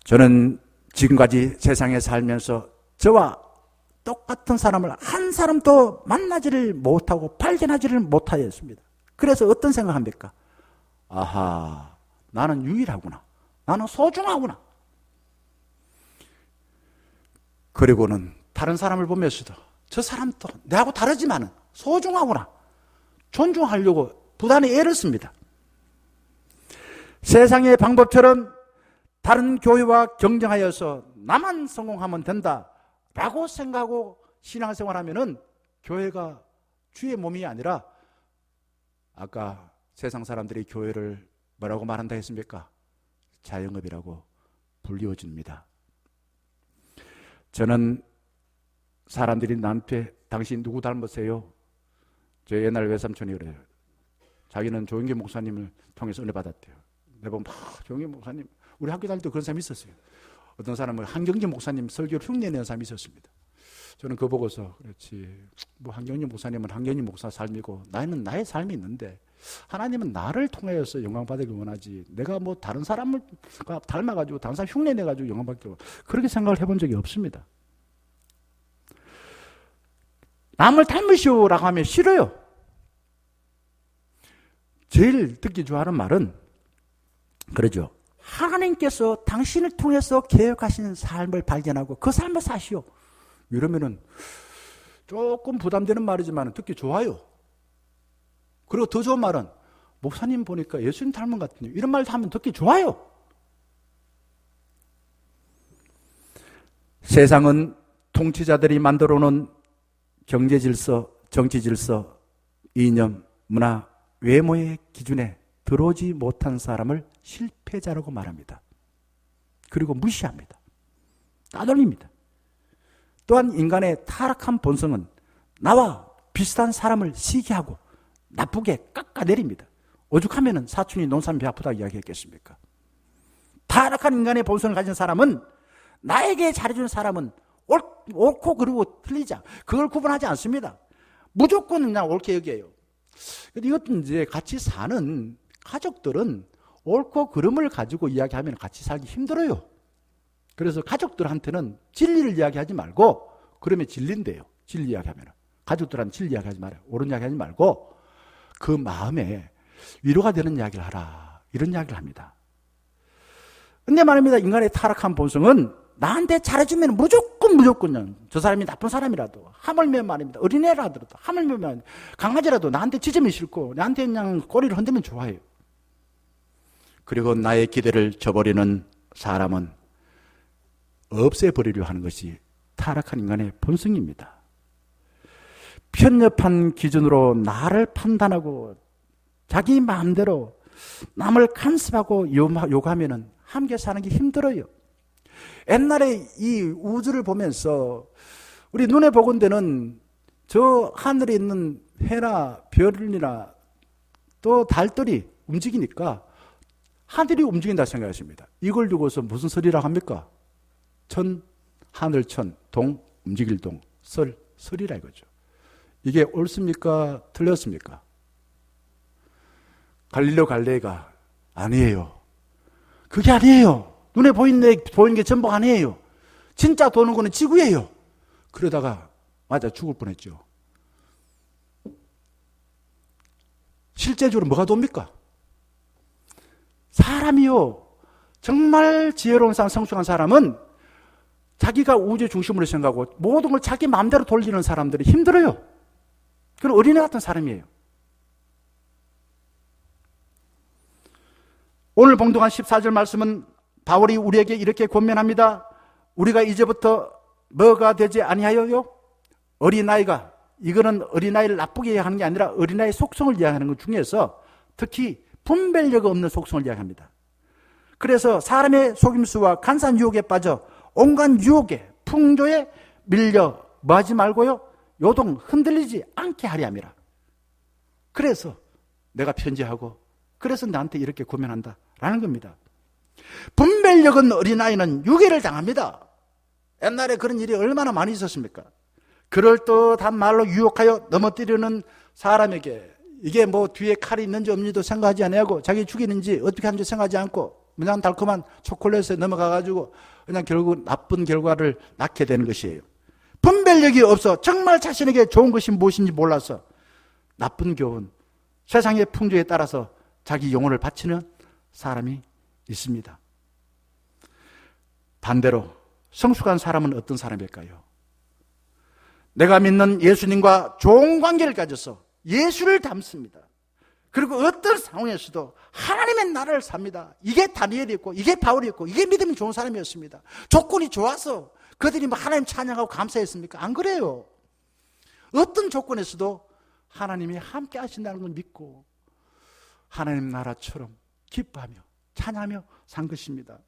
저는 지금까지 세상에 살면서 저와 똑같은 사람을 한 한 사람도 만나지를 못하고 발견하지를 못하였습니다. 그래서 어떤 생각합니까? 아하, 나는 유일하구나. 나는 소중하구나. 그리고는 다른 사람을 보면서도 저 사람도 내하고 다르지만 소중하구나. 존중하려고 부단히 애를 씁니다. 세상의 방법처럼 다른 교회와 경쟁하여서 나만 성공하면 된다라고 생각하고 신앙생활하면은 교회가 주의 몸이 아니라 아까 세상 사람들이 교회를 뭐라고 말한다 했습니까? 자영업이라고 불리워집니다. 저는 사람들이 나한테 당신 누구 닮으세요? 저 옛날 외삼촌이 그래요. 자기는 조영기 목사님을 통해서 은혜 받았대요. 내가 보면 조영기 목사님, 우리 학교 다닐 때 그런 사람이 있었어요. 어떤 사람은 한경진 목사님 설교를 흉내내는 사람이 있었습니다. 저는 그거 보고서 그렇지, 뭐 한경진 목사님은 한경진 목사 삶이고 나는 나의 삶이 있는데 하나님은 나를 통하여서 영광받기를 원하지 내가 뭐 다른 사람을 닮아가지고 다른 사람 흉내내가지고 영광받기를 그렇게 생각을 해본 적이 없습니다. 남을 닮으시오라고 하면 싫어요. 제일 듣기 좋아하는 말은 그러죠. 하나님께서 당신을 통해서 계획하신 삶을 발견하고 그 삶을 사시오. 이러면은 조금 부담되는 말이지만 듣기 좋아요. 그리고 더 좋은 말은 목사님 보니까 예수님 닮은 것 같은데 이런 말도 하면 듣기 좋아요. 세상은 통치자들이 만들어 놓은 경제 질서, 정치 질서, 이념, 문화, 외모의 기준에 들어오지 못한 사람을 실패자라고 말합니다. 그리고 무시합니다. 따돌립니다. 또한 인간의 타락한 본성은 나와 비슷한 사람을 시기하고 나쁘게 깎아내립니다. 오죽하면 사촌이 논산 배 아프다고 이야기했겠습니까? 타락한 인간의 본성을 가진 사람은 나에게 잘해주는 사람은 옳고 그리고 틀리자 그걸 구분하지 않습니다. 무조건 그냥 옳게 여겨요. 이것도 이제 같이 사는 가족들은 옳고 그름을 가지고 이야기하면 같이 살기 힘들어요. 그래서 가족들한테는 진리를 이야기하지 말고 그러면 진리인데요. 진리 이야기하면 가족들한테 진리 이야기하지 말아요. 옳은 이야기하지 말고 그 마음에 위로가 되는 이야기를 하라. 이런 이야기를 합니다. 근데 말입니다. 인간의 타락한 본성은 나한테 잘해주면 무조건 저 사람이 나쁜 사람이라도 하물며 말입니다. 어린애라도 하물며 강아지라도 나한테 짖으면 싫고 나한테 그냥 꼬리를 흔들면 좋아해요. 그리고 나의 기대를 저버리는 사람은 없애버리려 하는 것이 타락한 인간의 본성입니다. 편협한 기준으로 나를 판단하고 자기 마음대로 남을 간섭하고 요구하면 함께 사는 게 힘들어요. 옛날에 이 우주를 보면서 우리 눈에 보건대는 저 하늘에 있는 해나 별이나 또 달들이 움직이니까 하늘이 움직인다 생각했습니다. 이걸 두고서 무슨 설이라고 합니까? 천, 하늘천, 동, 움직일 동, 설이라 이거죠. 이게 옳습니까? 틀렸습니까? 갈릴레오 갈레이가 아니에요. 그게 아니에요. 눈에 보이는 게 전부 아니에요. 진짜 도는 거는 지구예요. 그러다가 맞아 죽을 뻔했죠. 실제적으로 뭐가 돕니까? 사람이요. 정말 지혜로운 사람, 성숙한 사람은 자기가 우주의 중심으로 생각하고 모든 걸 자기 마음대로 돌리는 사람들이 힘들어요. 그런 어린애 같은 사람이에요. 오늘 봉독한 14절 말씀은 바울이 우리에게 이렇게 권면합니다. 우리가 이제부터 뭐가 되지 아니하여요? 어린아이가, 이거는 어린아이를 나쁘게 하는 게 아니라 어린아이의 속성을 이야기하는 것 중에서 특히 분별력 없는 속성을 이야기합니다. 그래서 사람의 속임수와 간사한 유혹에 빠져 온갖 유혹에 풍조에 밀려 뭐하지 말고요, 요동 흔들리지 않게 하려 함이라. 그래서 내가 편지하고 그래서 나한테 이렇게 고민한다 라는 겁니다. 분별력은 어린아이는 유괴를 당합니다. 옛날에 그런 일이 얼마나 많이 있었습니까? 그럴듯한 말로 유혹하여 넘어뜨리는 사람에게 이게 뭐 뒤에 칼이 있는지 없는지도 생각하지 않고 자기 죽이는지 어떻게 하는지 생각하지 않고 그냥 달콤한 초콜릿에 넘어가가지고 그냥 결국 나쁜 결과를 낳게 되는 것이에요. 분별력이 없어 정말 자신에게 좋은 것이 무엇인지 몰라서 나쁜 교훈, 세상의 풍조에 따라서 자기 영혼을 바치는 사람이 있습니다. 반대로 성숙한 사람은 어떤 사람일까요? 내가 믿는 예수님과 좋은 관계를 가져서 예수를 닮습니다. 그리고 어떤 상황에서도 하나님의 나라를 삽니다. 이게 다니엘이었고 이게 바울이었고 이게 믿음이 좋은 사람이었습니다. 조건이 좋아서 그들이 하나님 찬양하고 감사했습니까? 안 그래요. 어떤 조건에서도 하나님이 함께 하신다는 걸 믿고 하나님 나라처럼 기뻐하며 찬양하며 산 것입니다.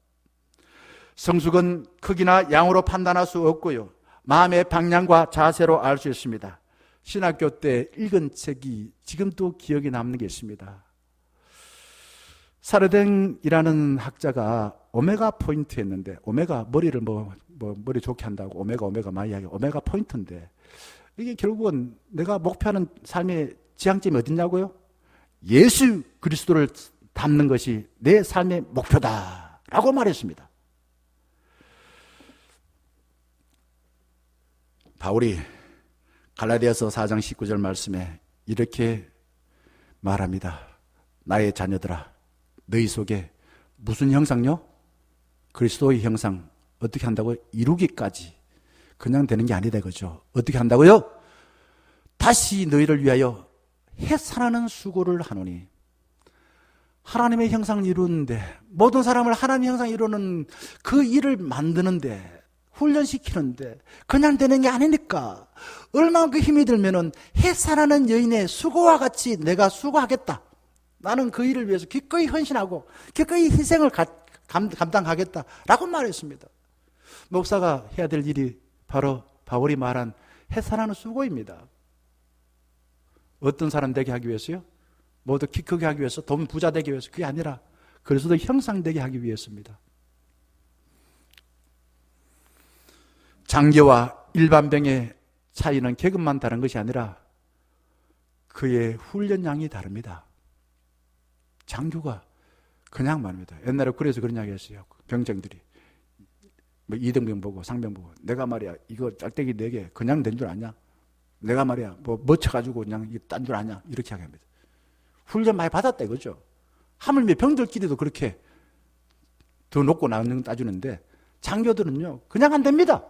성숙은 크기나 양으로 판단할 수 없고요, 마음의 방향과 자세로 알 수 있습니다. 신학교 때 읽은 책이 지금도 기억에 남는 게 있습니다. 사르댕이라는 학자가 오메가 포인트였는데, 오메가 머리를 머리 좋게 한다고 오메가 많이 이야기, 오메가 포인트인데 이게 결국은 내가 목표하는 삶의 지향점이 어딨냐고요? 예수 그리스도를 닮는 것이 내 삶의 목표다라고 말했습니다. 바울이 갈라디아서 4장 19절 말씀에 이렇게 말합니다. 나의 자녀들아, 너희 속에 무슨 형상요? 그리스도의 형상. 어떻게 한다고요? 이루기까지. 그냥 되는 게 아니다, 그죠? 어떻게 한다고요? 다시 너희를 위하여 해산하는 수고를 하노니. 하나님의 형상을 이루는데, 모든 사람을 하나님의 형상을 이루는 그 일을 만드는데, 훈련시키는데 그냥 되는 게 아니니까 얼마나 그 힘이 들면은 해산하는 여인의 수고와 같이 내가 수고하겠다. 나는 그 일을 위해서 기꺼이 헌신하고 기꺼이 희생을 감당하겠다라고 말했습니다. 목사가 해야 될 일이 바로 바울이 말한 해산하는 수고입니다. 어떤 사람 되게 하기 위해서요? 모두 키 크게 하기 위해서, 돈 부자 되기 위해서. 그게 아니라 그리스도 형상되게 하기 위해서입니다. 장교와 일반 병의 차이는 계급만 다른 것이 아니라 그의 훈련량이 다릅니다. 장교가 그냥 말입니다. 옛날에 그래서 그런 이야기 했어요. 병장들이 이등병 보고 상병 보고, 내가 말이야 이거 짝대기 4개 그냥 된 줄 아냐? 내가 말이야 멋져가지고 그냥 딴 줄 아냐? 이렇게 이야기합니다. 훈련 많이 받았다 이거죠. 하물며 병들끼리도 그렇게 더 높고 낮은 따주는데 장교들은요 그냥 안 됩니다.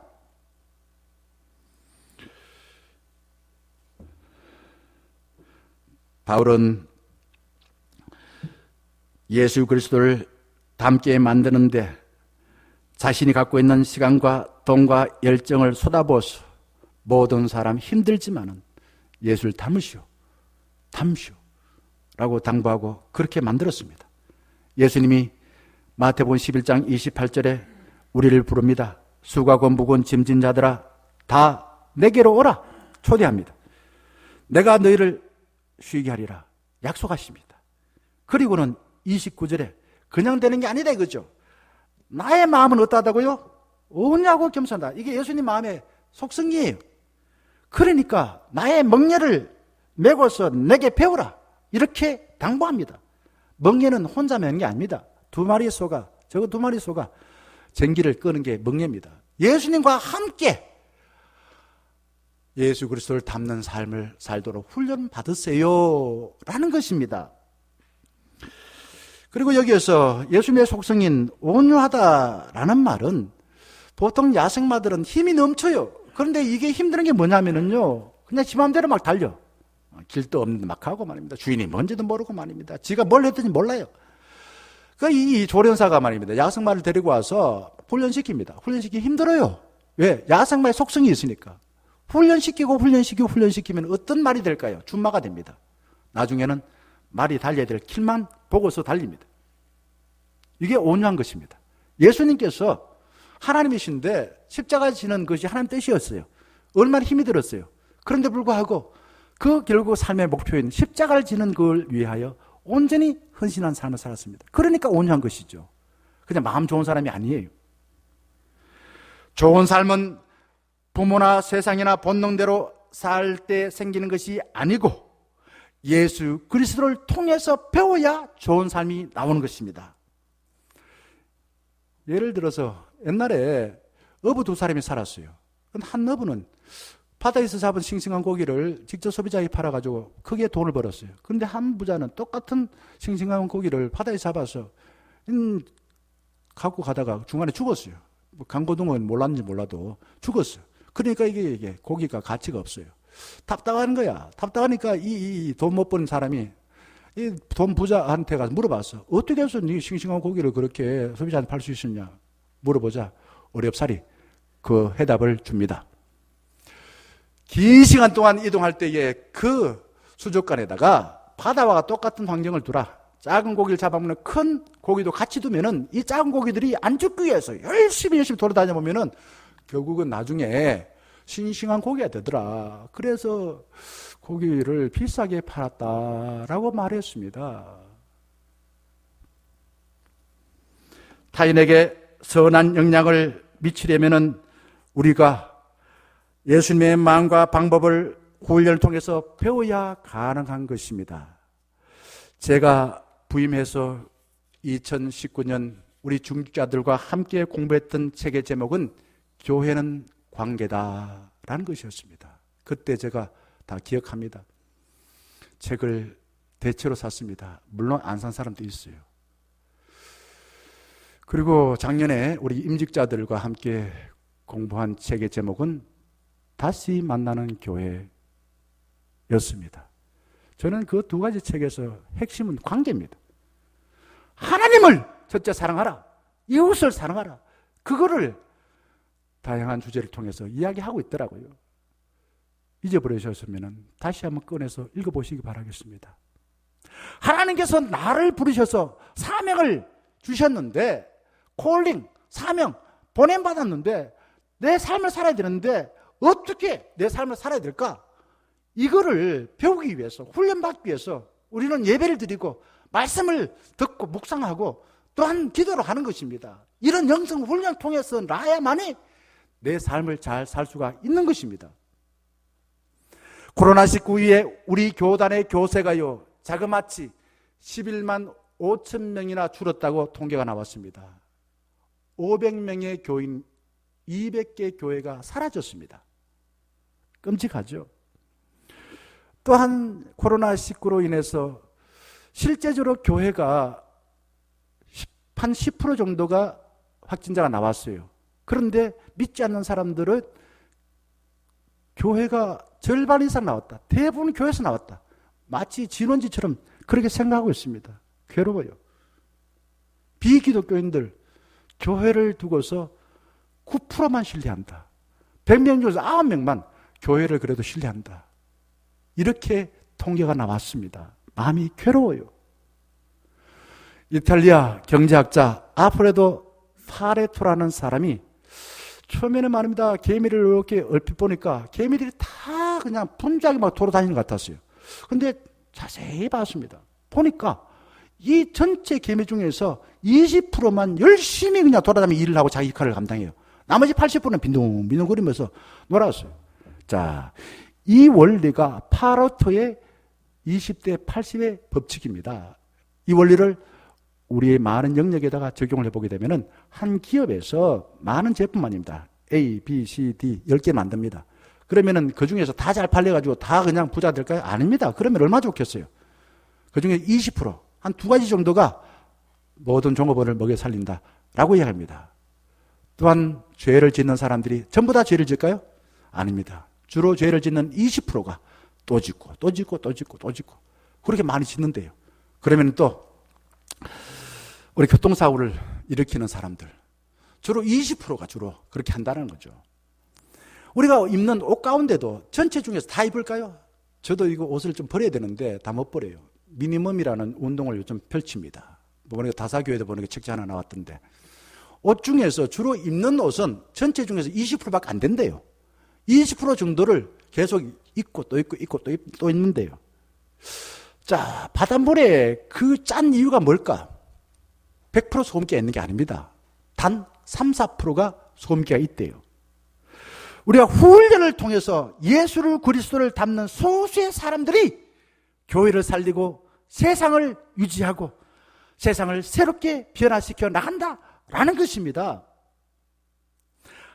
바울은 예수 그리스도를 닮게 만드는데 자신이 갖고 있는 시간과 돈과 열정을 쏟아부어서 모든 사람 힘들지만은 예수를 닮으시오 라고 당부하고 그렇게 만들었습니다. 예수님이 마태복음 11장 28절에 우리를 부릅니다. 수고하고 무거운 짐진 자들아 다 내게로 오라 초대합니다. 내가 너희를 쉬게 하리라 약속하십니다. 그리고는 29절에 그냥 되는 게 아니다 이거죠. 나의 마음은 어떠하다고요? 온유하고 겸손하다. 이게 예수님 마음의 속성이에요. 그러니까 나의 멍에를 메고서 내게 배우라 이렇게 당부합니다. 멍에는 혼자 매는 게 아닙니다. 2마리 소가, 저거 2마리 소가 쟁기를 끄는 게 멍에입니다. 예수님과 함께 예수 그리스도를 닮는 삶을 살도록 훈련 받으세요 라는 것입니다. 그리고 여기에서 예수님의 속성인 온유하다라는 말은 보통 야생마들은 힘이 넘쳐요. 그런데 이게 힘드는 게 뭐냐면요, 그냥 지 마음대로 막 달려. 길도 없는데 막 하고 말입니다. 주인이 뭔지도 모르고 말입니다. 지가 뭘 했든지 몰라요. 이 조련사가 말입니다, 야생마를 데리고 와서 훈련시킵니다. 훈련시키기 힘들어요. 왜? 야생마의 속성이 있으니까. 훈련시키면 어떤 말이 될까요? 준마가 됩니다. 나중에는 말이 달려야 될 길만 보고서 달립니다. 이게 온유한 것입니다. 예수님께서 하나님이신데 십자가 지는 것이 하나님 뜻이었어요. 얼마나 힘이 들었어요. 그런데 불구하고 그 결국 삶의 목표인 십자가를 지는 걸 위하여 온전히 헌신한 삶을 살았습니다. 그러니까 온유한 것이죠. 그냥 마음 좋은 사람이 아니에요. 좋은 삶은 부모나 세상이나 본능대로 살 때 생기는 것이 아니고 예수 그리스도를 통해서 배워야 좋은 삶이 나오는 것입니다. 예를 들어서 옛날에 어부 2사람이 살았어요. 한 너브는 바다에서 잡은 싱싱한 고기를 직접 소비자에게 팔아가지고 크게 돈을 벌었어요. 그런데 한 부자는 똑같은 싱싱한 고기를 바다에서 잡아서 갖고 가다가 중간에 죽었어요. 뭐 강고등어는 몰랐는지 몰라도 죽었어요. 그러니까 이게 고기가 가치가 없어요. 답답한 거야. 답답하니까 이 돈 못 버는 사람이 이 돈 부자한테 가서 물어봤어. 어떻게 해서 네 싱싱한 고기를 그렇게 소비자한테 팔 수 있었냐 물어보자 어렵사리 그 해답을 줍니다. 긴 시간 동안 이동할 때에 그 수족관에다가 바다와 똑같은 환경을 두라. 작은 고기를 잡아먹는 큰 고기도 같이 두면은 이 작은 고기들이 안 죽기 위해서 열심히 돌아다녀 보면은 결국은 나중에 싱싱한 고기가 되더라. 그래서 고기를 비싸게 팔았다라고 말했습니다. 타인에게 선한 영향을 미치려면은 우리가 예수님의 마음과 방법을 훈련을 통해서 배워야 가능한 것입니다. 제가 부임해서 2019년 우리 중직자들과 함께 공부했던 책의 제목은 교회는 관계다라는 것이었습니다. 그때 제가 다 기억합니다. 책을 대체로 샀습니다. 물론 안 산 사람도 있어요. 그리고 작년에 우리 임직자들과 함께 공부한 책의 제목은 다시 만나는 교회였습니다. 저는 그 두 가지 책에서 핵심은 관계입니다. 하나님을 첫째 사랑하라. 이웃을 사랑하라. 그거를 다양한 주제를 통해서 이야기하고 있더라고요. 잊어버리셨으면 다시 한번 꺼내서 읽어보시기 바라겠습니다. 하나님께서 나를 부르셔서 사명을 주셨는데 콜링, 사명, 보냄받았는데 내 삶을 살아야 되는데 어떻게 내 삶을 살아야 될까? 이거를 배우기 위해서 훈련받기 위해서 우리는 예배를 드리고 말씀을 듣고 묵상하고 또한 기도를 하는 것입니다. 이런 영성 훈련을 통해서 나야만이 내 삶을 잘 살 수가 있는 것입니다. 코로나19 이후에 우리 교단의 교세가요 자그마치 11만 5천 명이나 줄었다고 통계가 나왔습니다. 500명의 교인 200개 교회가 사라졌습니다. 끔찍하죠. 또한 코로나19로 인해서 실제적으로 교회가 한 10% 정도가 확진자가 나왔어요. 그런데 믿지 않는 사람들은 교회가 절반 이상 나왔다. 대부분 교회에서 나왔다. 마치 진원지처럼 그렇게 생각하고 있습니다. 괴로워요. 비기독교인들 교회를 두고서 9%만 신뢰한다. 100명 중에서 9명만 교회를 그래도 신뢰한다. 이렇게 통계가 나왔습니다. 마음이 괴로워요. 이탈리아 경제학자 아프레도 파레토라는 사람이 처음에는 말입니다. 개미를 이렇게 얼핏 보니까 개미들이 다 그냥 분주하게 막 돌아다니는 것 같았어요. 근데 자세히 봤습니다. 보니까 이 전체 개미 중에서 20%만 열심히 그냥 돌아다니며 일을 하고 자기 역할을 감당해요. 나머지 80%는 빈둥빈둥거리면서 놀았어요. 자, 이 원리가 파레토의 20대 80의 법칙입니다. 이 원리를 우리의 많은 영역에다가 적용을 해보게 되면 한 기업에서 많은 제품만입니다. A, B, C, D 10개 만듭니다. 그러면은 그 중에서 다 잘 팔려가지고 다 그냥 부자 될까요? 아닙니다. 그러면 얼마 좋겠어요. 그 중에 20%, 한 두 가지 정도가 모든 종업원을 먹여 살린다라고 이야기합니다. 또한 죄를 짓는 사람들이 전부 다 죄를 짓까요? 아닙니다. 주로 죄를 짓는 20%가 또 짓고 또 짓고 또 짓고 또 짓고 그렇게 많이 짓는데요. 그러면 또 우리 교통사고를 일으키는 사람들 주로 20%가 주로 그렇게 한다는 거죠. 우리가 입는 옷 가운데도 전체 중에서 다 입을까요? 저도 이거 옷을 좀 버려야 되는데 다 못 버려요. 미니멈이라는 운동을 요즘 펼칩니다. 보니까 다사교회도 보니까 책자 하나 나왔던데 옷 중에서 주로 입는 옷은 전체 중에서 20%밖에 안 된대요. 20% 정도를 계속 입고 또 입고 입고 또 입는데요. 자, 바닷물에 그 짠 이유가 뭘까? 100% 소금기가 있는 게 아닙니다. 단 3, 4%가 소금기가 있대요. 우리가 훈련을 통해서 예수를 그리스도를 닮는 소수의 사람들이 교회를 살리고 세상을 유지하고 세상을 새롭게 변화시켜 나간다라는 것입니다.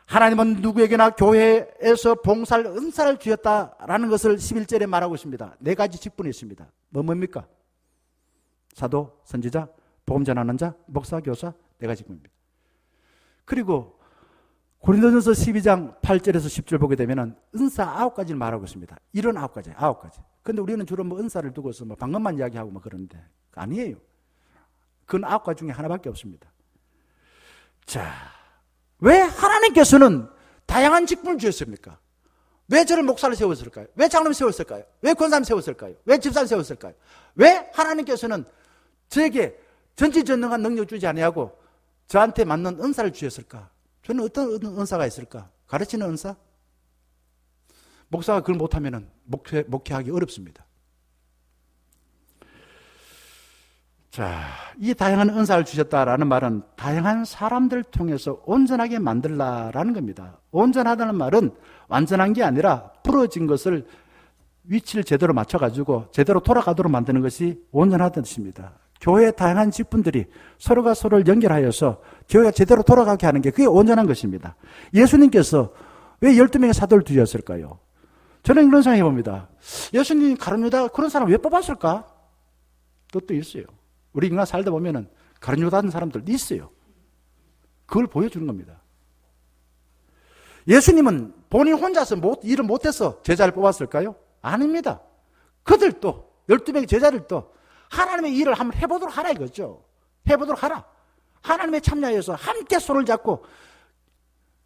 하나님은 누구에게나 교회에서 봉사할 은사를 주셨다라는 것을 11절에 말하고 있습니다. 네 가지 직분이 있습니다. 뭡니까? 사도, 선지자, 복음 전하는 자, 목사, 교사, 네 가지 직분입니다. 그리고 고린도전서 12장 8절에서 10절 보게 되면 은사 9가지를 말하고 있습니다. 이런 9가지, 9가지. 근데 우리는 주로 뭐 은사를 두고서 뭐 방언만 이야기하고 뭐 그러는데 아니에요. 그건 9가지 중에 하나밖에 없습니다. 자, 왜 하나님께서는 다양한 직분을 주셨습니까? 왜 저를 목사를 세웠을까요? 왜 장로를 세웠을까요? 왜 권사를 세웠을까요? 왜 집사를 세웠을까요? 왜 하나님께서는 저에게 전지전능한 능력 주지 아니하고 저한테 맞는 은사를 주셨을까? 저는 어떤 은사가 있을까? 가르치는 은사? 목사가 그걸 못하면 목회하기 어렵습니다. 자, 이 다양한 은사를 주셨다라는 말은 다양한 사람들을 통해서 온전하게 만들라라는 겁니다. 온전하다는 말은 완전한 게 아니라 부러진 것을 위치를 제대로 맞춰가지고 제대로 돌아가도록 만드는 것이 온전하다는 뜻입니다. 교회의 다양한 직분들이 서로가 서로를 연결하여서 교회가 제대로 돌아가게 하는 게 그게 온전한 것입니다. 예수님께서 왜 12명의 사도를 두셨을까요? 저는 이런 생각해 봅니다. 예수님 가룟 유다 그런 사람 왜 뽑았을까? 뜻도 있어요. 우리 인간 살다 보면은 가룟 유다 하는 사람들 있어요. 그걸 보여주는 겁니다. 예수님은 본인 혼자서 일을 못해서 제자를 뽑았을까요? 아닙니다. 그들도 12명의 제자들도 하나님의 일을 한번 해보도록 하라 이거죠. 해보도록 하라. 하나님의 참여해서 함께 손을 잡고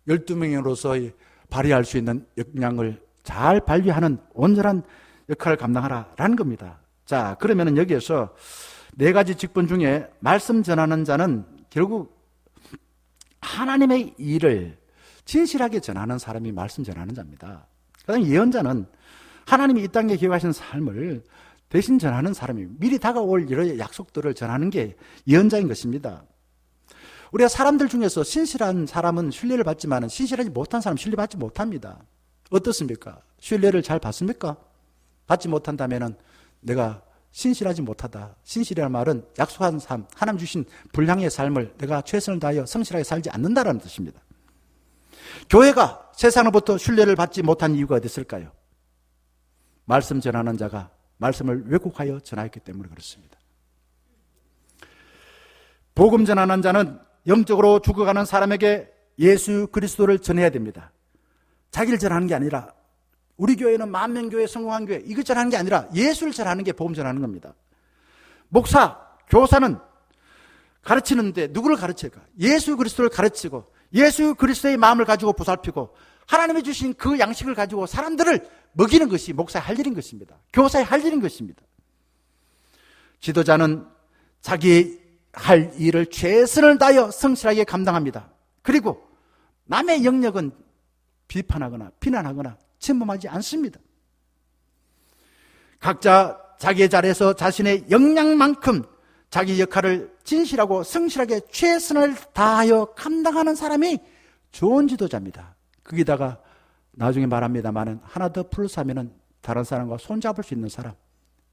12명으로서 발휘할 수 있는 역량을 잘 발휘하는 온전한 역할을 감당하라라는 겁니다. 자, 그러면은 여기에서 네 가지 직분 중에 말씀 전하는 자는 결국 하나님의 일을 진실하게 전하는 사람이 말씀 전하는 자입니다. 그다음 예언자는 하나님이 이 땅에 기억하신 삶을 대신 전하는 사람이 미리 다가올 여러 약속들을 전하는 게 예언자인 것입니다. 우리가 사람들 중에서 신실한 사람은 신뢰를 받지만 신실하지 못한 사람은 신뢰받지 못합니다. 어떻습니까? 신뢰를 잘 받습니까? 받지 못한다면 내가 신실하지 못하다. 신실이라는 말은 약속한 삶, 하나님 주신 분량의 삶을 내가 최선을 다하여 성실하게 살지 않는다라는 뜻입니다. 교회가 세상으로부터 신뢰를 받지 못한 이유가 어디 있을까요? 말씀 전하는 자가 말씀을 왜곡하여 전하였기 때문에 그렇습니다. 복음 전하는 자는 영적으로 죽어가는 사람에게 예수 그리스도를 전해야 됩니다. 자기를 전하는 게 아니라 우리 교회는 만명교회, 성공한 교회 이걸 전하는 게 아니라 예수를 전하는 게 복음 전하는 겁니다. 목사, 교사는 가르치는데 누구를 가르칠까? 예수 그리스도를 가르치고 예수 그리스도의 마음을 가지고 보살피고 하나님이 주신 그 양식을 가지고 사람들을 먹이는 것이 목사의 할 일인 것입니다. 교사의 할 일인 것입니다. 지도자는 자기 할 일을 최선을 다하여 성실하게 감당합니다. 그리고 남의 영역은 비판하거나 비난하거나 침범하지 않습니다. 각자 자기의 자리에서 자신의 역량만큼 자기 역할을 진실하고 성실하게 최선을 다하여 감당하는 사람이 좋은 지도자입니다. 거기다가 나중에 말합니다만 하나 더 플러스 하면은 다른 사람과 손잡을 수 있는 사람,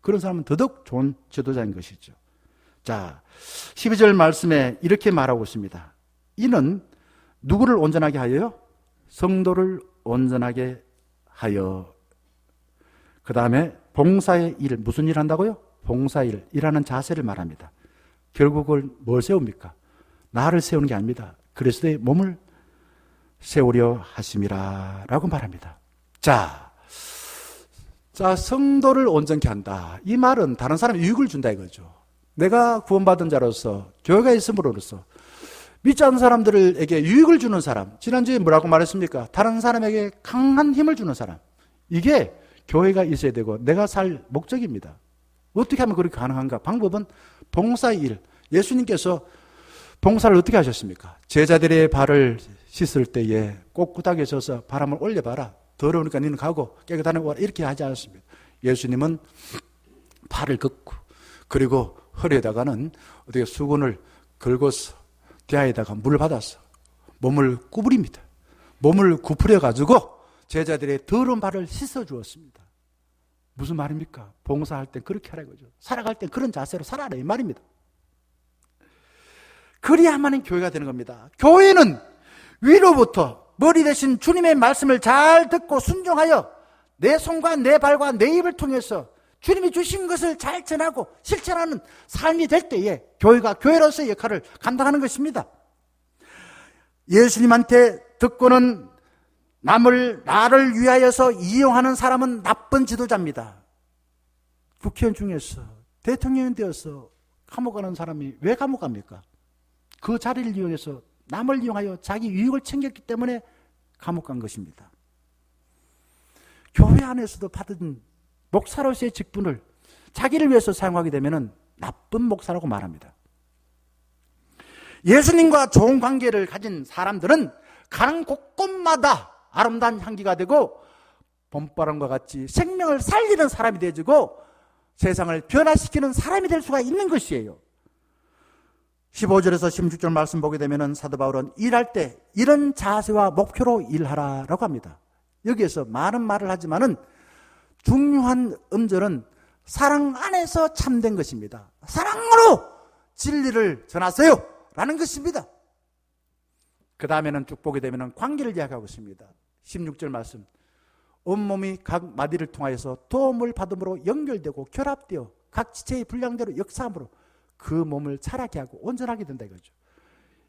그런 사람은 더더욱 좋은 지도자인 것이죠. 자, 12절 말씀에 이렇게 말하고 있습니다. 이는 누구를 온전하게 하여요? 성도를 온전하게 하여. 그 다음에 봉사의 일, 무슨 일 한다고요? 봉사일, 일하는 자세를 말합니다. 결국은 뭘 세웁니까? 나를 세우는 게 아닙니다. 그리스도의 몸을 세우려 하심이라 라고 말합니다. 자, 성도를 온전케 한다. 이 말은 다른 사람에 유익을 준다 이거죠. 내가 구원받은 자로서 교회가 있음으로써 믿지 않는 사람들에게 유익을 주는 사람, 지난주에 뭐라고 말했습니까? 다른 사람에게 강한 힘을 주는 사람, 이게 교회가 있어야 되고 내가 살 목적입니다. 어떻게 하면 그렇게 가능한가? 방법은 봉사의 일. 예수님께서 봉사를 어떻게 하셨습니까? 제자들의 발을 씻을 때에 꼿꼿하게 서서 바람을 올려봐라. 더러우니까 너는 가고 깨끗하게 와라. 이렇게 하지 않았습니다. 예수님은 팔을 긋고 그리고 허리에다가는 어떻게 수건을 긁어서 대야에다가 물을 받아서 몸을 구부립니다. 몸을 구부려가지고 제자들의 더러운 발을 씻어주었습니다. 무슨 말입니까? 봉사할 땐 그렇게 하라 이거죠. 살아갈 땐 그런 자세로 살아라 이 말입니다. 그래야만이 교회가 되는 겁니다. 교회는 위로부터 머리 대신 주님의 말씀을 잘 듣고 순종하여 내 손과 내 발과 내 입을 통해서 주님이 주신 것을 잘 전하고 실천하는 삶이 될 때에 교회가 교회로서의 역할을 감당하는 것입니다. 예수님한테 듣고는 나를 위하여서 이용하는 사람은 나쁜 지도자입니다. 국회의원 중에서 대통령이 되어서 감옥 가는 사람이 왜 감옥 갑니까? 그 자리를 이용해서 남을 이용하여 자기 유익을 챙겼기 때문에 감옥 간 것입니다. 교회 안에서도 받은 목사로서의 직분을 자기를 위해서 사용하게 되면 나쁜 목사라고 말합니다. 예수님과 좋은 관계를 가진 사람들은 가는 곳곳마다 아름다운 향기가 되고 봄바람과 같이 생명을 살리는 사람이 되어지고 세상을 변화시키는 사람이 될 수가 있는 것이에요. 15절에서 16절 말씀 보게 되면 사도 바울은 일할 때 이런 자세와 목표로 일하라라고 합니다. 여기에서 많은 말을 하지만은 중요한 음절은 사랑 안에서 참된 것입니다. 사랑으로 진리를 전하세요 라는 것입니다. 그 다음에는 쭉 보게 되면 관계를 이야기하고 있습니다. 16절 말씀, 온몸이 각 마디를 통하여서 도움을 받음으로 연결되고 결합되어 각 지체의 분량대로 역사함으로 그 몸을 자라게 하고 온전하게 된다 이거죠.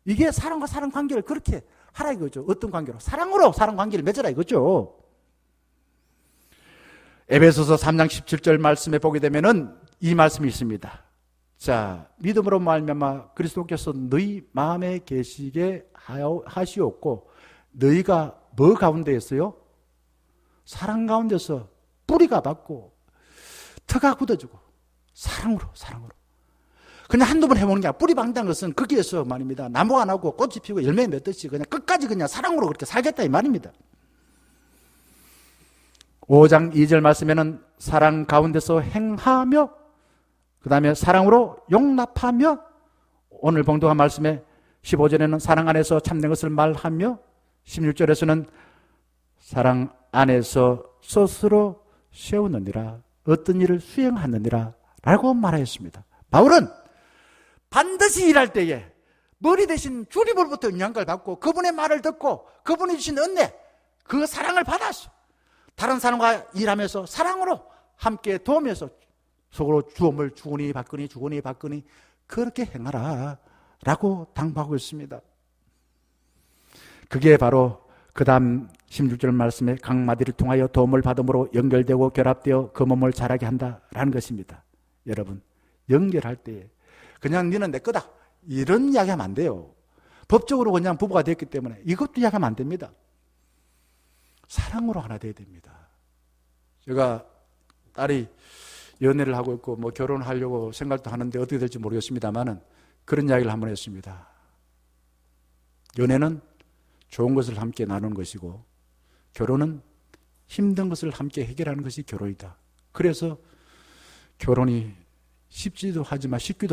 이게 사랑과 사랑 관계를 그렇게 하라 이거죠. 어떤 관계로? 사랑으로 사랑 관계를 맺어라 이거죠. 에베소서 3장 17절 말씀에 보게 되면은 이 말씀이 있습니다. 자, 믿음으로 말미암아 그리스도께서 너희 마음에 계시게 하시옵고 너희가 뭐 가운데 있어요? 사랑 가운데서 뿌리가 받고 터가 굳어지고 사랑으로 그냥 한두 번 해보는 게 아니라 뿌리 박는다는 것은 거기에서 말입니다. 나무가 나고 꽃이 피고 열매 맺듯이 그냥 끝까지 그냥 사랑으로 그렇게 살겠다 이 말입니다. 5장 2절 말씀에는 사랑 가운데서 행하며 그 다음에 사랑으로 용납하며 오늘 봉독한 말씀에 15절에는 사랑 안에서 참된 것을 말하며 16절에서는 사랑 안에서 스스로 세우느니라 어떤 일을 수행하느니라 라고 말하였습니다. 바울은 반드시 일할 때에 머리 대신 주님으로부터 영향을 받고 그분의 말을 듣고 그분이 주신 은혜 그 사랑을 받았어. 다른 사람과 일하면서 사랑으로 함께 도우면서 속으로 주음을 주거니 받거니 그렇게 행하라 라고 당부하고 있습니다. 그게 바로 그 다음 16절 말씀에 각 마디를 통하여 도움을 받음으로 연결되고 결합되어 그 몸을 자라게 한다라는 것입니다. 여러분 연결할 때 그냥 너는 내 거다 이런 이야기하면 안 돼요. 법적으로 그냥 부부가 됐기 때문에 이것도 이야기하면 안 됩니다. 사랑으로 하나 돼야 됩니다. 제가 딸이 연애를 하고 있고 뭐 결혼하려고 생각도 하는데 어떻게 될지 모르겠습니다만은 그런 이야기를 한번 했습니다. 연애는 좋은 것을 함께 나누는 것이고 결혼은 힘든 것을 함께 해결하는 것이 결혼이다. 그래서 결혼이 쉽기도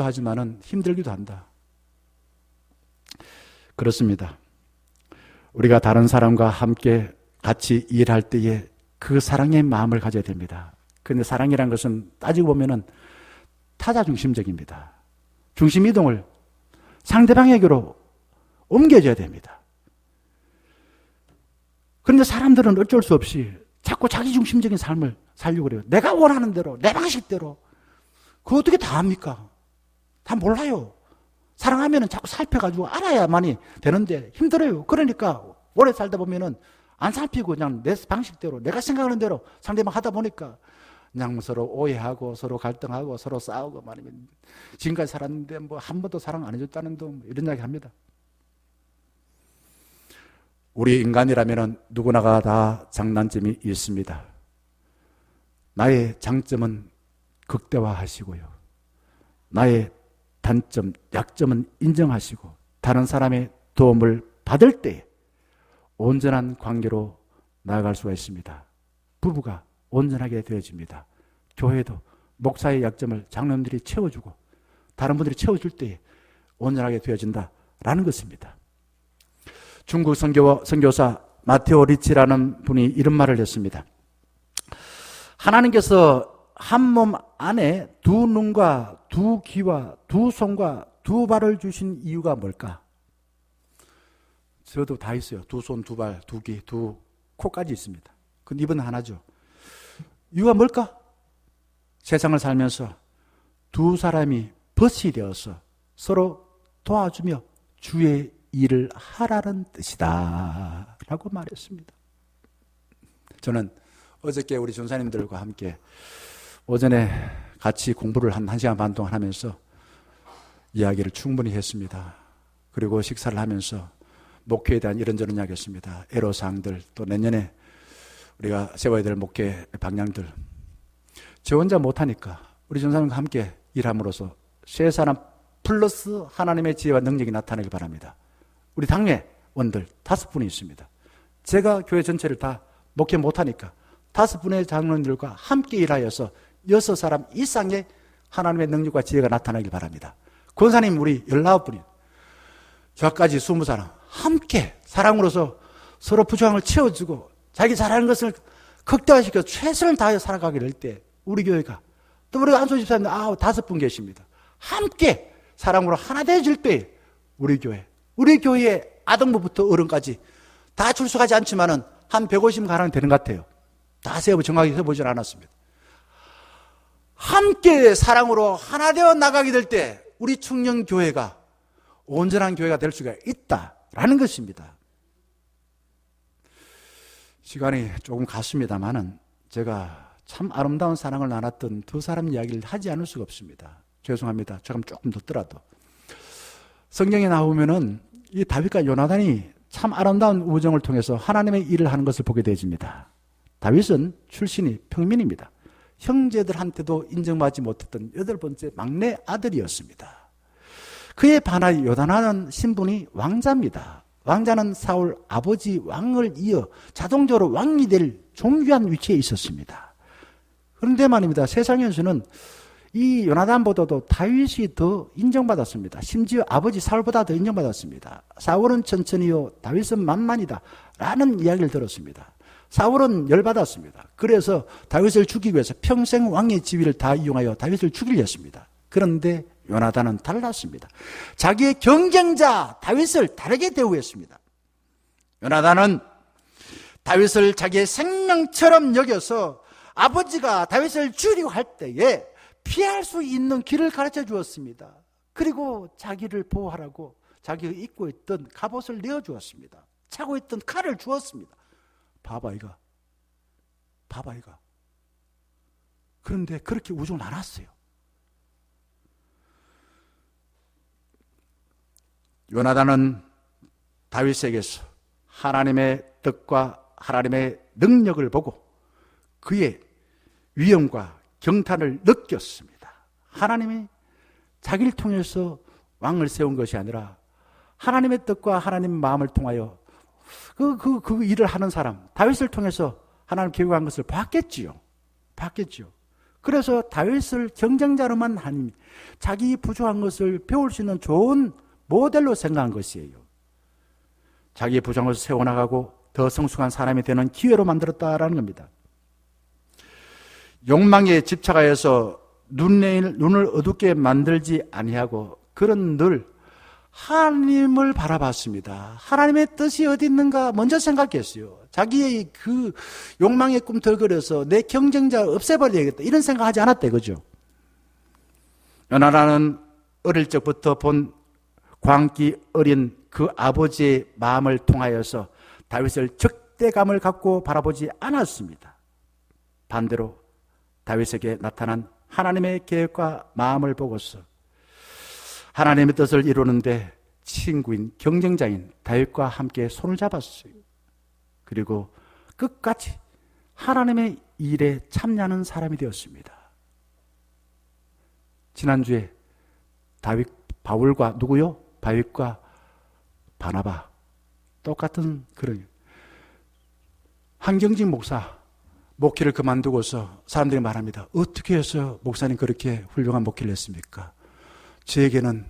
하지만은 힘들기도 한다. 그렇습니다. 우리가 다른 사람과 함께 같이 일할 때에 그 사랑의 마음을 가져야 됩니다. 그런데 사랑이란 것은 따지고 보면은 타자 중심적입니다. 중심 이동을 상대방에게로 옮겨줘야 됩니다. 그런데 사람들은 어쩔 수 없이 자꾸 자기 중심적인 삶을 살려고 그래요. 내가 원하는 대로, 내 방식대로. 그거 어떻게 다 합니까? 다 몰라요. 사랑하면은 자꾸 살펴가지고 알아야만이 되는데 힘들어요. 그러니까 오래 살다 보면은 안 살피고 그냥 내 방식대로, 내가 생각하는 대로 상대방 하다 보니까 그냥 서로 오해하고 서로 갈등하고 서로 싸우고 말이면 지금까지 살았는데 뭐 한 번도 사랑 안 해줬다는 둥 이런 이야기 합니다. 우리 인간이라면 누구나가 다 장단점이 있습니다. 나의 장점은 극대화하시고요. 나의 단점, 약점은 인정하시고 다른 사람의 도움을 받을 때 온전한 관계로 나아갈 수가 있습니다. 부부가 온전하게 되어집니다. 교회도 목사의 약점을 장로님들이 채워주고 다른 분들이 채워줄 때 온전하게 되어진다라는 것입니다. 중국 선교사 마테오 리치라는 분이 이런 말을 했습니다. 하나님께서 한 몸 안에 두 눈과 두 귀와 두 손과 두 발을 주신 이유가 뭘까? 저도 다 있어요. 두 손, 두 발, 두 귀, 두 코까지 있습니다. 근데 입은 하나죠. 이유가 뭘까? 세상을 살면서 두 사람이 벗이 되어서 서로 도와주며 주의 일을 하라는 뜻이다 라고 말했습니다. 저는 어저께 우리 전사님들과 함께 오전에 같이 공부를 한 1시간 반 동안 하면서 이야기를 충분히 했습니다. 그리고 식사를 하면서 목회에 대한 이런저런 이야기 했습니다. 애로사항들, 또 내년에 우리가 세워야 될 목회 방향들. 저 혼자 못하니까 우리 전사님과 함께 일함으로써 세 사람 플러스 하나님의 지혜와 능력이 나타나길 바랍니다. 우리 당회원들 5분이 있습니다. 제가 교회 전체를 다 목회 못하니까 5분의 장로님들과 함께 일하여서 6사람 이상의 하나님의 능력과 지혜가 나타나길 바랍니다. 권사님 우리 19분이 저까지 20사람 함께 사랑으로서 서로 부족함을 채워주고 자기 잘하는 것을 극대화시켜서 최선을 다하여 살아가게 될 때 우리 교회가 또 우리 안소 집사님 5분 계십니다. 함께 사랑으로 하나 되어질 때 우리 교회의 아동부부터 어른까지 다 출석하지 않지만은 한 150명 가량 되는 것 같아요. 다 정확히 세보진 않았습니다. 함께 사랑으로 하나 되어 나가게 될 때 우리 청년교회가 온전한 교회가 될 수가 있다라는 것입니다. 시간이 조금 갔습니다만은 제가 참 아름다운 사랑을 나눴던 두 사람 이야기를 하지 않을 수가 없습니다. 죄송합니다. 조금 듣더라도. 성경에 나오면은 이 다윗과 요나단이 참 아름다운 우정을 통해서 하나님의 일을 하는 것을 보게 되집니다. 다윗은 출신이 평민입니다. 형제들한테도 인정받지 못했던 8번째 막내 아들이었습니다. 그에 반하여 요나단은 신분이 왕자입니다. 왕자는 사울 아버지 왕을 이어 자동적으로 왕이 될 존귀한 위치에 있었습니다. 그런데 말입니다. 세상에서는 이 요나단보다도 다윗이 더 인정받았습니다. 심지어 아버지 사울보다 더 인정받았습니다. 사울은 천천히요, 다윗은 만만이다 라는 이야기를 들었습니다. 사울은 열받았습니다. 그래서 다윗을 죽이기 위해서 평생 왕의 지위를 다 이용하여 다윗을 죽이려 했습니다. 그런데 요나단은 달랐습니다. 자기의 경쟁자 다윗을 다르게 대우했습니다. 요나단은 다윗을 자기의 생명처럼 여겨서 아버지가 다윗을 죽이려고 할 때에 피할 수 있는 길을 가르쳐 주었습니다. 그리고 자기를 보호하라고 자기가 입고 있던 갑옷을 내어주었습니다. 차고 있던 칼을 주었습니다. 봐봐 이가. 그런데 그렇게 우정을 나눴어요. 요나단은 다윗에게서 하나님의 뜻과 하나님의 능력을 보고 그의 위엄과 경탄을 느꼈습니다. 하나님이 자기를 통해서 왕을 세운 것이 아니라 하나님의 뜻과 하나님의 마음을 통하여 그 일을 하는 사람, 다윗을 통해서 하나님 계획한 것을 봤겠지요. 그래서 다윗을 경쟁자로만 하니 자기 부족한 것을 배울 수 있는 좋은 모델로 생각한 것이에요. 자기의 부족한 것을 세워나가고 더 성숙한 사람이 되는 기회로 만들었다라는 겁니다. 욕망에 집착하여서 눈을 어둡게 만들지 아니하고 그런 늘 하나님을 바라봤습니다. 하나님의 뜻이 어디 있는가 먼저 생각했어요. 자기의 그 욕망의 꿈틀거려서 내 경쟁자를 없애버려야겠다 이런 생각하지 않았다 이거죠. 요나단은 어릴 적부터 본 광기 어린 그 아버지의 마음을 통하여서 다윗을 적대감을 갖고 바라보지 않았습니다. 반대로 다윗에게 나타난 하나님의 계획과 마음을 보고서 하나님의 뜻을 이루는데 친구인 경쟁자인 다윗과 함께 손을 잡았어요. 그리고 끝까지 하나님의 일에 참여하는 사람이 되었습니다. 지난주에 바울과 누구요? 다윗과 바나바 똑같은 그런 한경직 목사 목회를 그만두고서 사람들이 말합니다. 어떻게 해서 목사님 그렇게 훌륭한 목회를 했습니까? 저에게는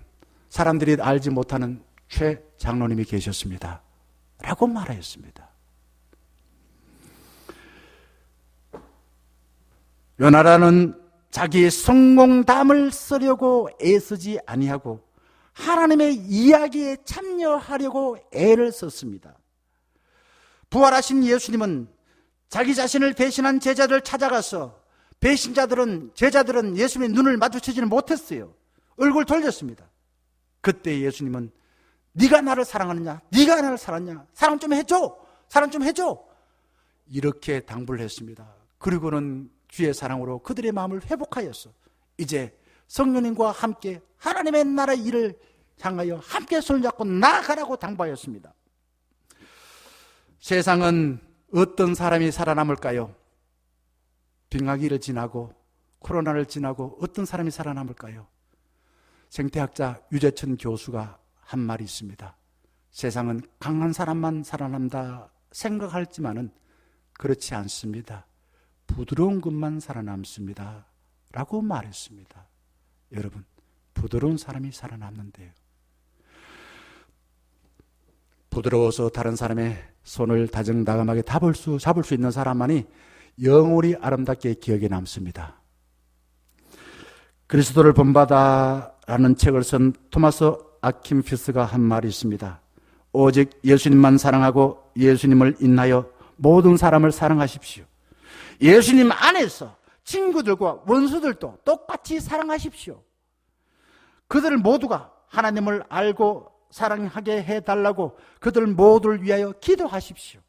사람들이 알지 못하는 최 장로님이 계셨습니다. 라고 말하였습니다. 요나단은 자기의 성공담을 쓰려고 애쓰지 아니하고 하나님의 이야기에 참여하려고 애를 썼습니다. 부활하신 예수님은 자기 자신을 배신한 제자들을 찾아가서 제자들은 예수님의 눈을 마주치지는 못했어요. 얼굴 돌렸습니다. 그때 예수님은 네가 나를 사랑하느냐? 네가 나를 사랑하냐? 사랑 좀 해줘! 사랑 좀 해줘! 이렇게 당부를 했습니다. 그리고는 주의 사랑으로 그들의 마음을 회복하였어. 이제 성령님과 함께 하나님의 나라의 일을 향하여 함께 손을 잡고 나아가라고 당부하였습니다. 세상은 어떤 사람이 살아남을까요? 빙하기를 지나고 코로나를 지나고 어떤 사람이 살아남을까요? 생태학자 유재천 교수가 한 말이 있습니다. 세상은 강한 사람만 살아남다 생각할지만은 그렇지 않습니다. 부드러운 것만 살아남습니다 라고 말했습니다. 여러분, 부드러운 사람이 살아남는데요, 부드러워서 다른 사람의 손을 다정다감하게 잡을 수 있는 사람만이 영원히 아름답게 기억에 남습니다. 그리스도를 본받아라는 책을 쓴 토마스 아킨피스가 한 말이 있습니다. 오직 예수님만 사랑하고 예수님을 인하여 모든 사람을 사랑하십시오. 예수님 안에서 친구들과 원수들도 똑같이 사랑하십시오. 그들 모두가 하나님을 알고 사랑하게 해달라고 그들 모두를 위하여 기도하십시오.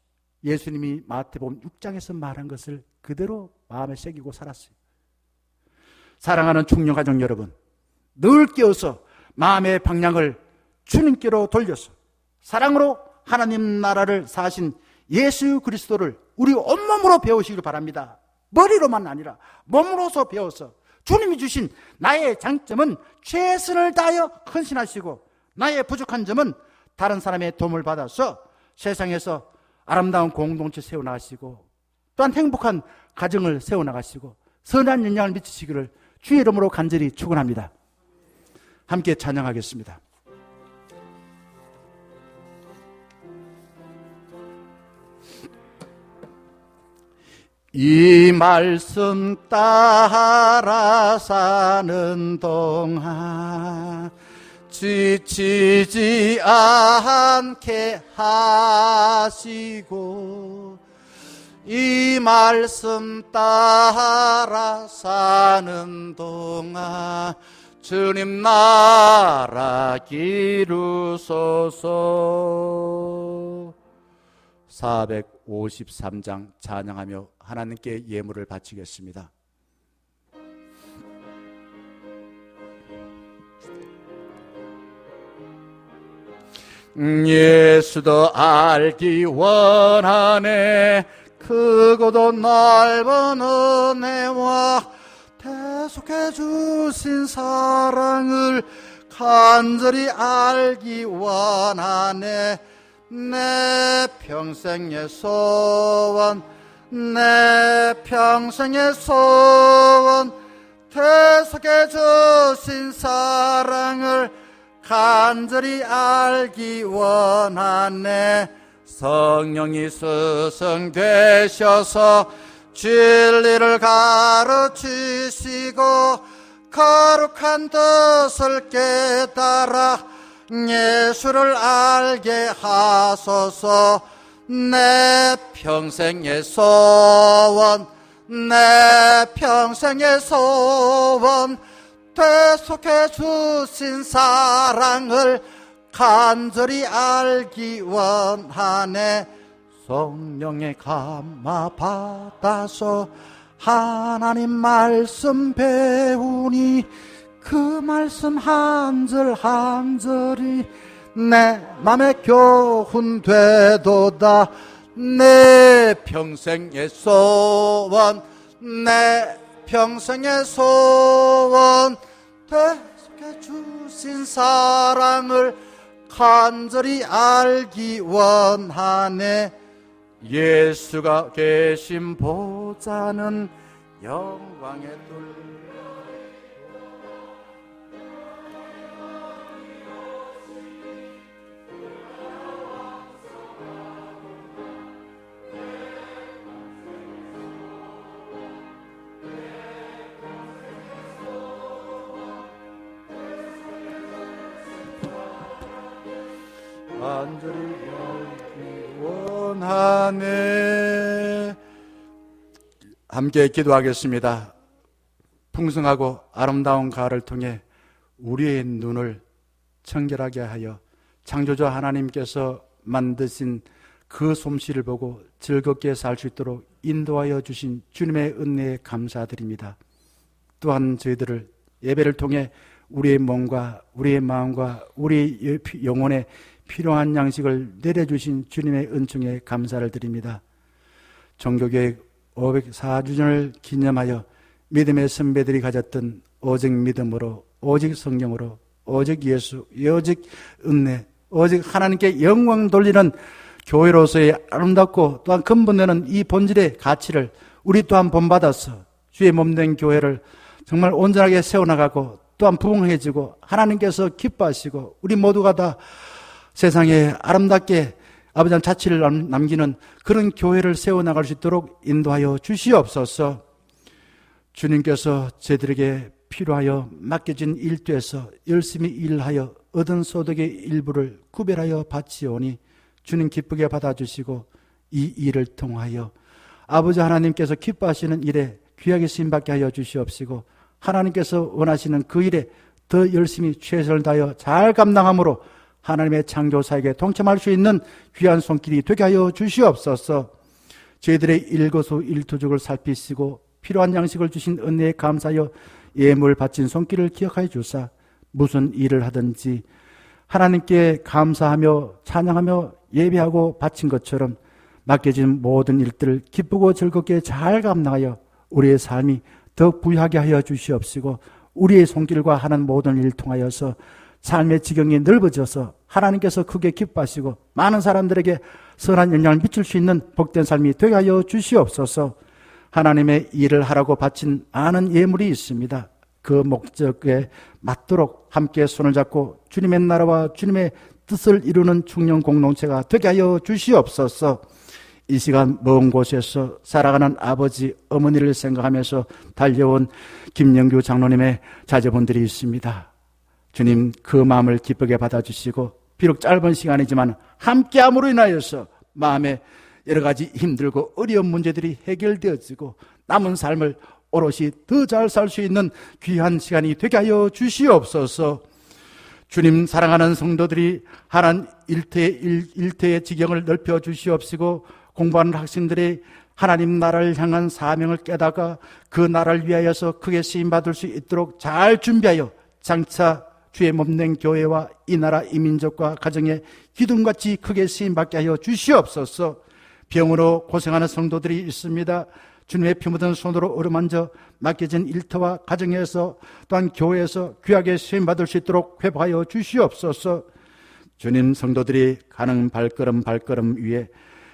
예수님이 마태복음 6장에서 말한 것을 그대로 마음에 새기고 살았어요. 사랑하는 충녀가족 여러분, 늘 깨어서 마음의 방향을 주님께로 돌려서 사랑으로 하나님 나라를 사신 예수 그리스도를 우리 온몸으로 배우시길 바랍니다. 머리로만 아니라 몸으로서 배워서 주님이 주신 나의 장점은 최선을 다하여 헌신하시고 나의 부족한 점은 다른 사람의 도움을 받아서 세상에서 아름다운 공동체 세워나가시고 또한 행복한 가정을 세워나가시고 선한 영향을 미치시기를 주의 이름으로 간절히 축원합니다. 함께 찬양하겠습니다. 이 말씀 따라 사는 동안 지치지 않게 하시고 이 말씀 따라 사는 동안 주님 나라 기루소서. 453장 찬양하며 하나님께 예물을 바치겠습니다. 예수도 알기 원하네. 크고도 넓은 은혜와 대속해 주신 사랑을 간절히 알기 원하네. 내 평생의 소원, 내 평생의 소원, 대속해 주신 사랑을 간절히 알기 원하네. 성령이 스승되셔서 진리를 가르치시고 거룩한 뜻을 깨달아 예수를 알게 하소서. 내 평생의 소원, 내 평생의 소원, 대속해 주신 사랑을 간절히 알기 원하네. 성령의 감화 받아서 하나님 말씀 배우니 그 말씀 한 절 한 절이 내 맘에 교훈 되도다. 내 평생의 소원, 내 평생의 소원, 대속해 주신 사랑을 간절히 알기 원하네. 예수가 계신 보좌는 영광의 뜰. 간절히 원하네. 함께 기도하겠습니다. 풍성하고 아름다운 가을을 통해 우리의 눈을 청결하게 하여 창조주 하나님께서 만드신 그 솜씨를 보고 즐겁게 살 수 있도록 인도하여 주신 주님의 은혜에 감사드립니다. 또한 저희들을 예배를 통해 우리의 몸과 우리의 마음과 우리의 영혼에 필요한 양식을 내려주신 주님의 은총에 감사를 드립니다. 종교개혁 504주년을 기념하여 믿음의 선배들이 가졌던 오직 믿음으로, 오직 성령으로, 오직 예수, 오직 은혜, 오직 하나님께 영광 돌리는 교회로서의 아름답고 또한 근본되는 이 본질의 가치를 우리 또한 본받아서 주의 몸된 교회를 정말 온전하게 세워나가고 또한 부흥해지고 하나님께서 기뻐하시고 우리 모두가 다 세상에 아름답게 아버지 자취를 남기는 그런 교회를 세워나갈 수 있도록 인도하여 주시옵소서. 주님께서 저희들에게 필요하여 맡겨진 일터에서 열심히 일하여 얻은 소득의 일부를 구별하여 바치오니 주님 기쁘게 받아주시고 이 일을 통하여 아버지 하나님께서 기뻐하시는 일에 귀하게 쓰임받게 하여 주시옵시고 하나님께서 원하시는 그 일에 더 열심히 최선을 다하여 잘 감당함으로 하나님의 창조사에게 동참할 수 있는 귀한 손길이 되게 하여 주시옵소서. 저희들의 일거수일투족을 살피시고 필요한 양식을 주신 은혜에 감사하여 예물 바친 손길을 기억하여 주사 무슨 일을 하든지 하나님께 감사하며 찬양하며 예배하고 바친 것처럼 맡겨진 모든 일들을 기쁘고 즐겁게 잘 감당하여 우리의 삶이 더 부유하게 하여 주시옵시고 우리의 손길과 하는 모든 일을 통하여서 삶의 지경이 넓어져서 하나님께서 크게 기뻐하시고 많은 사람들에게 선한 영향을 미칠 수 있는 복된 삶이 되게 하여 주시옵소서. 하나님의 일을 하라고 바친 많은 예물이 있습니다. 그 목적에 맞도록 함께 손을 잡고 주님의 나라와 주님의 뜻을 이루는 중년 공동체가 되게 하여 주시옵소서. 이 시간 먼 곳에서 살아가는 아버지, 어머니를 생각하면서 달려온 김영규 장로님의 자제분들이 있습니다. 주님 그 마음을 기쁘게 받아주시고 비록 짧은 시간이지만 함께함으로 인하여서 마음에 여러 가지 힘들고 어려운 문제들이 해결되어지고 남은 삶을 오롯이 더 잘 살 수 있는 귀한 시간이 되게 하여 주시옵소서. 주님 사랑하는 성도들이 하나님 일터의 지경을 넓혀 주시옵시고 공부하는 학생들이 하나님 나라를 향한 사명을 깨닫아 그 나라를 위하여서 크게 쓰임받을 수 있도록 잘 준비하여 장차 주의 몸된 교회와 이 나라 이 민족과 가정에 기둥같이 크게 쓰임받게 하여 주시옵소서. 병으로 고생하는 성도들이 있습니다. 주님의 피 묻은 손으로 어루만져 맡겨진 일터와 가정에서 또한 교회에서 귀하게 쓰임받을 수 있도록 회복하여 주시옵소서. 주님 성도들이 가는 발걸음 위에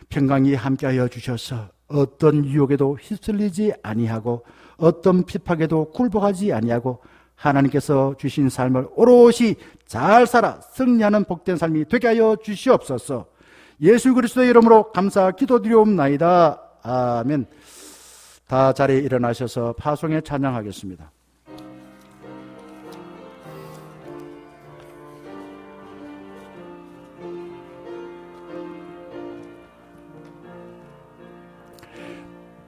평강이 함께하여 주셔서 어떤 유혹에도 휩쓸리지 아니하고 어떤 핍박에도 굴복하지 아니하고 하나님께서 주신 삶을 오롯이 잘 살아 승리하는 복된 삶이 되게 하여 주시옵소서. 예수 그리스도의 이름으로 감사 기도드리옵나이다. 아멘. 다 자리에 일어나셔서 파송에 찬양하겠습니다.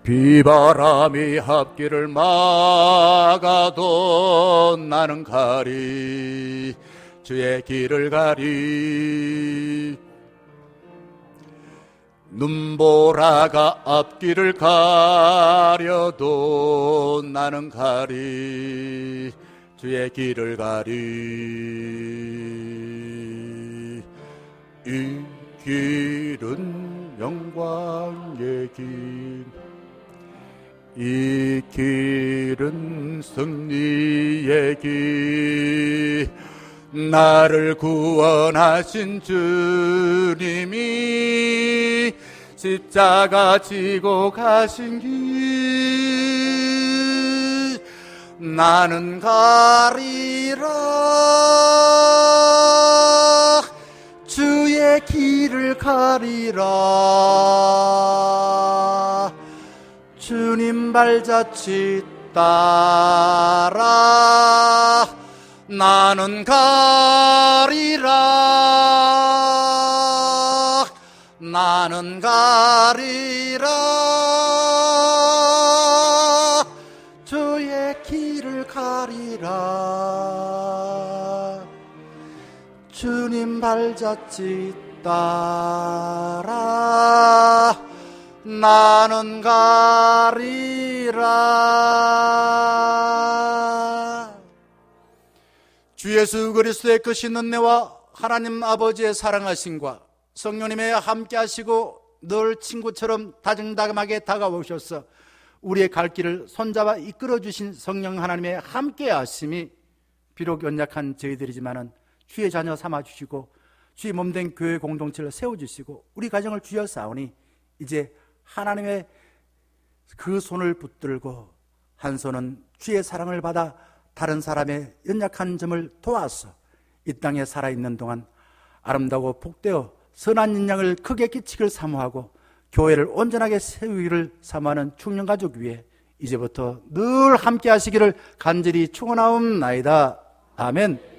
비바람이 앞길을 막아도 나는 가리 주의 길을 가리. 눈보라가 앞길을 가려도 나는 가리 주의 길을 가리. 이 길은 영광의 길, 이 길은 승리의 길, 나를 구원하신 주님이 십자가 지고 가신 길, 나는 가리라 주의 길을 가리라. 주님 발자취 따라 나는 가리라. 나는 가리라 주의 길을 가리라 주님 발자취 따라 나는 가리라. 주 예수 그리스도의 크신 은혜와 하나님 아버지의 사랑하심과 성령님의 함께 하시고 늘 친구처럼 다정다감하게 다가오셔서 우리의 갈 길을 손잡아 이끌어 주신 성령 하나님의 함께 하심이 비록 연약한 저희들이지만은 주의 자녀 삼아 주시고 주의 몸된 교회 공동체를 세워 주시고 우리 가정을 주여 싸우니 이제 하나님의 그 손을 붙들고 한 손은 주의 사랑을 받아 다른 사람의 연약한 점을 도와서 이 땅에 살아있는 동안 아름다고 복되어 선한 인양을 크게 끼치기를 사모하고 교회를 온전하게 세우기를 사모하는 충령가족 위에 이제부터 늘 함께 하시기를 간절히 축원하옵나이다. 아멘.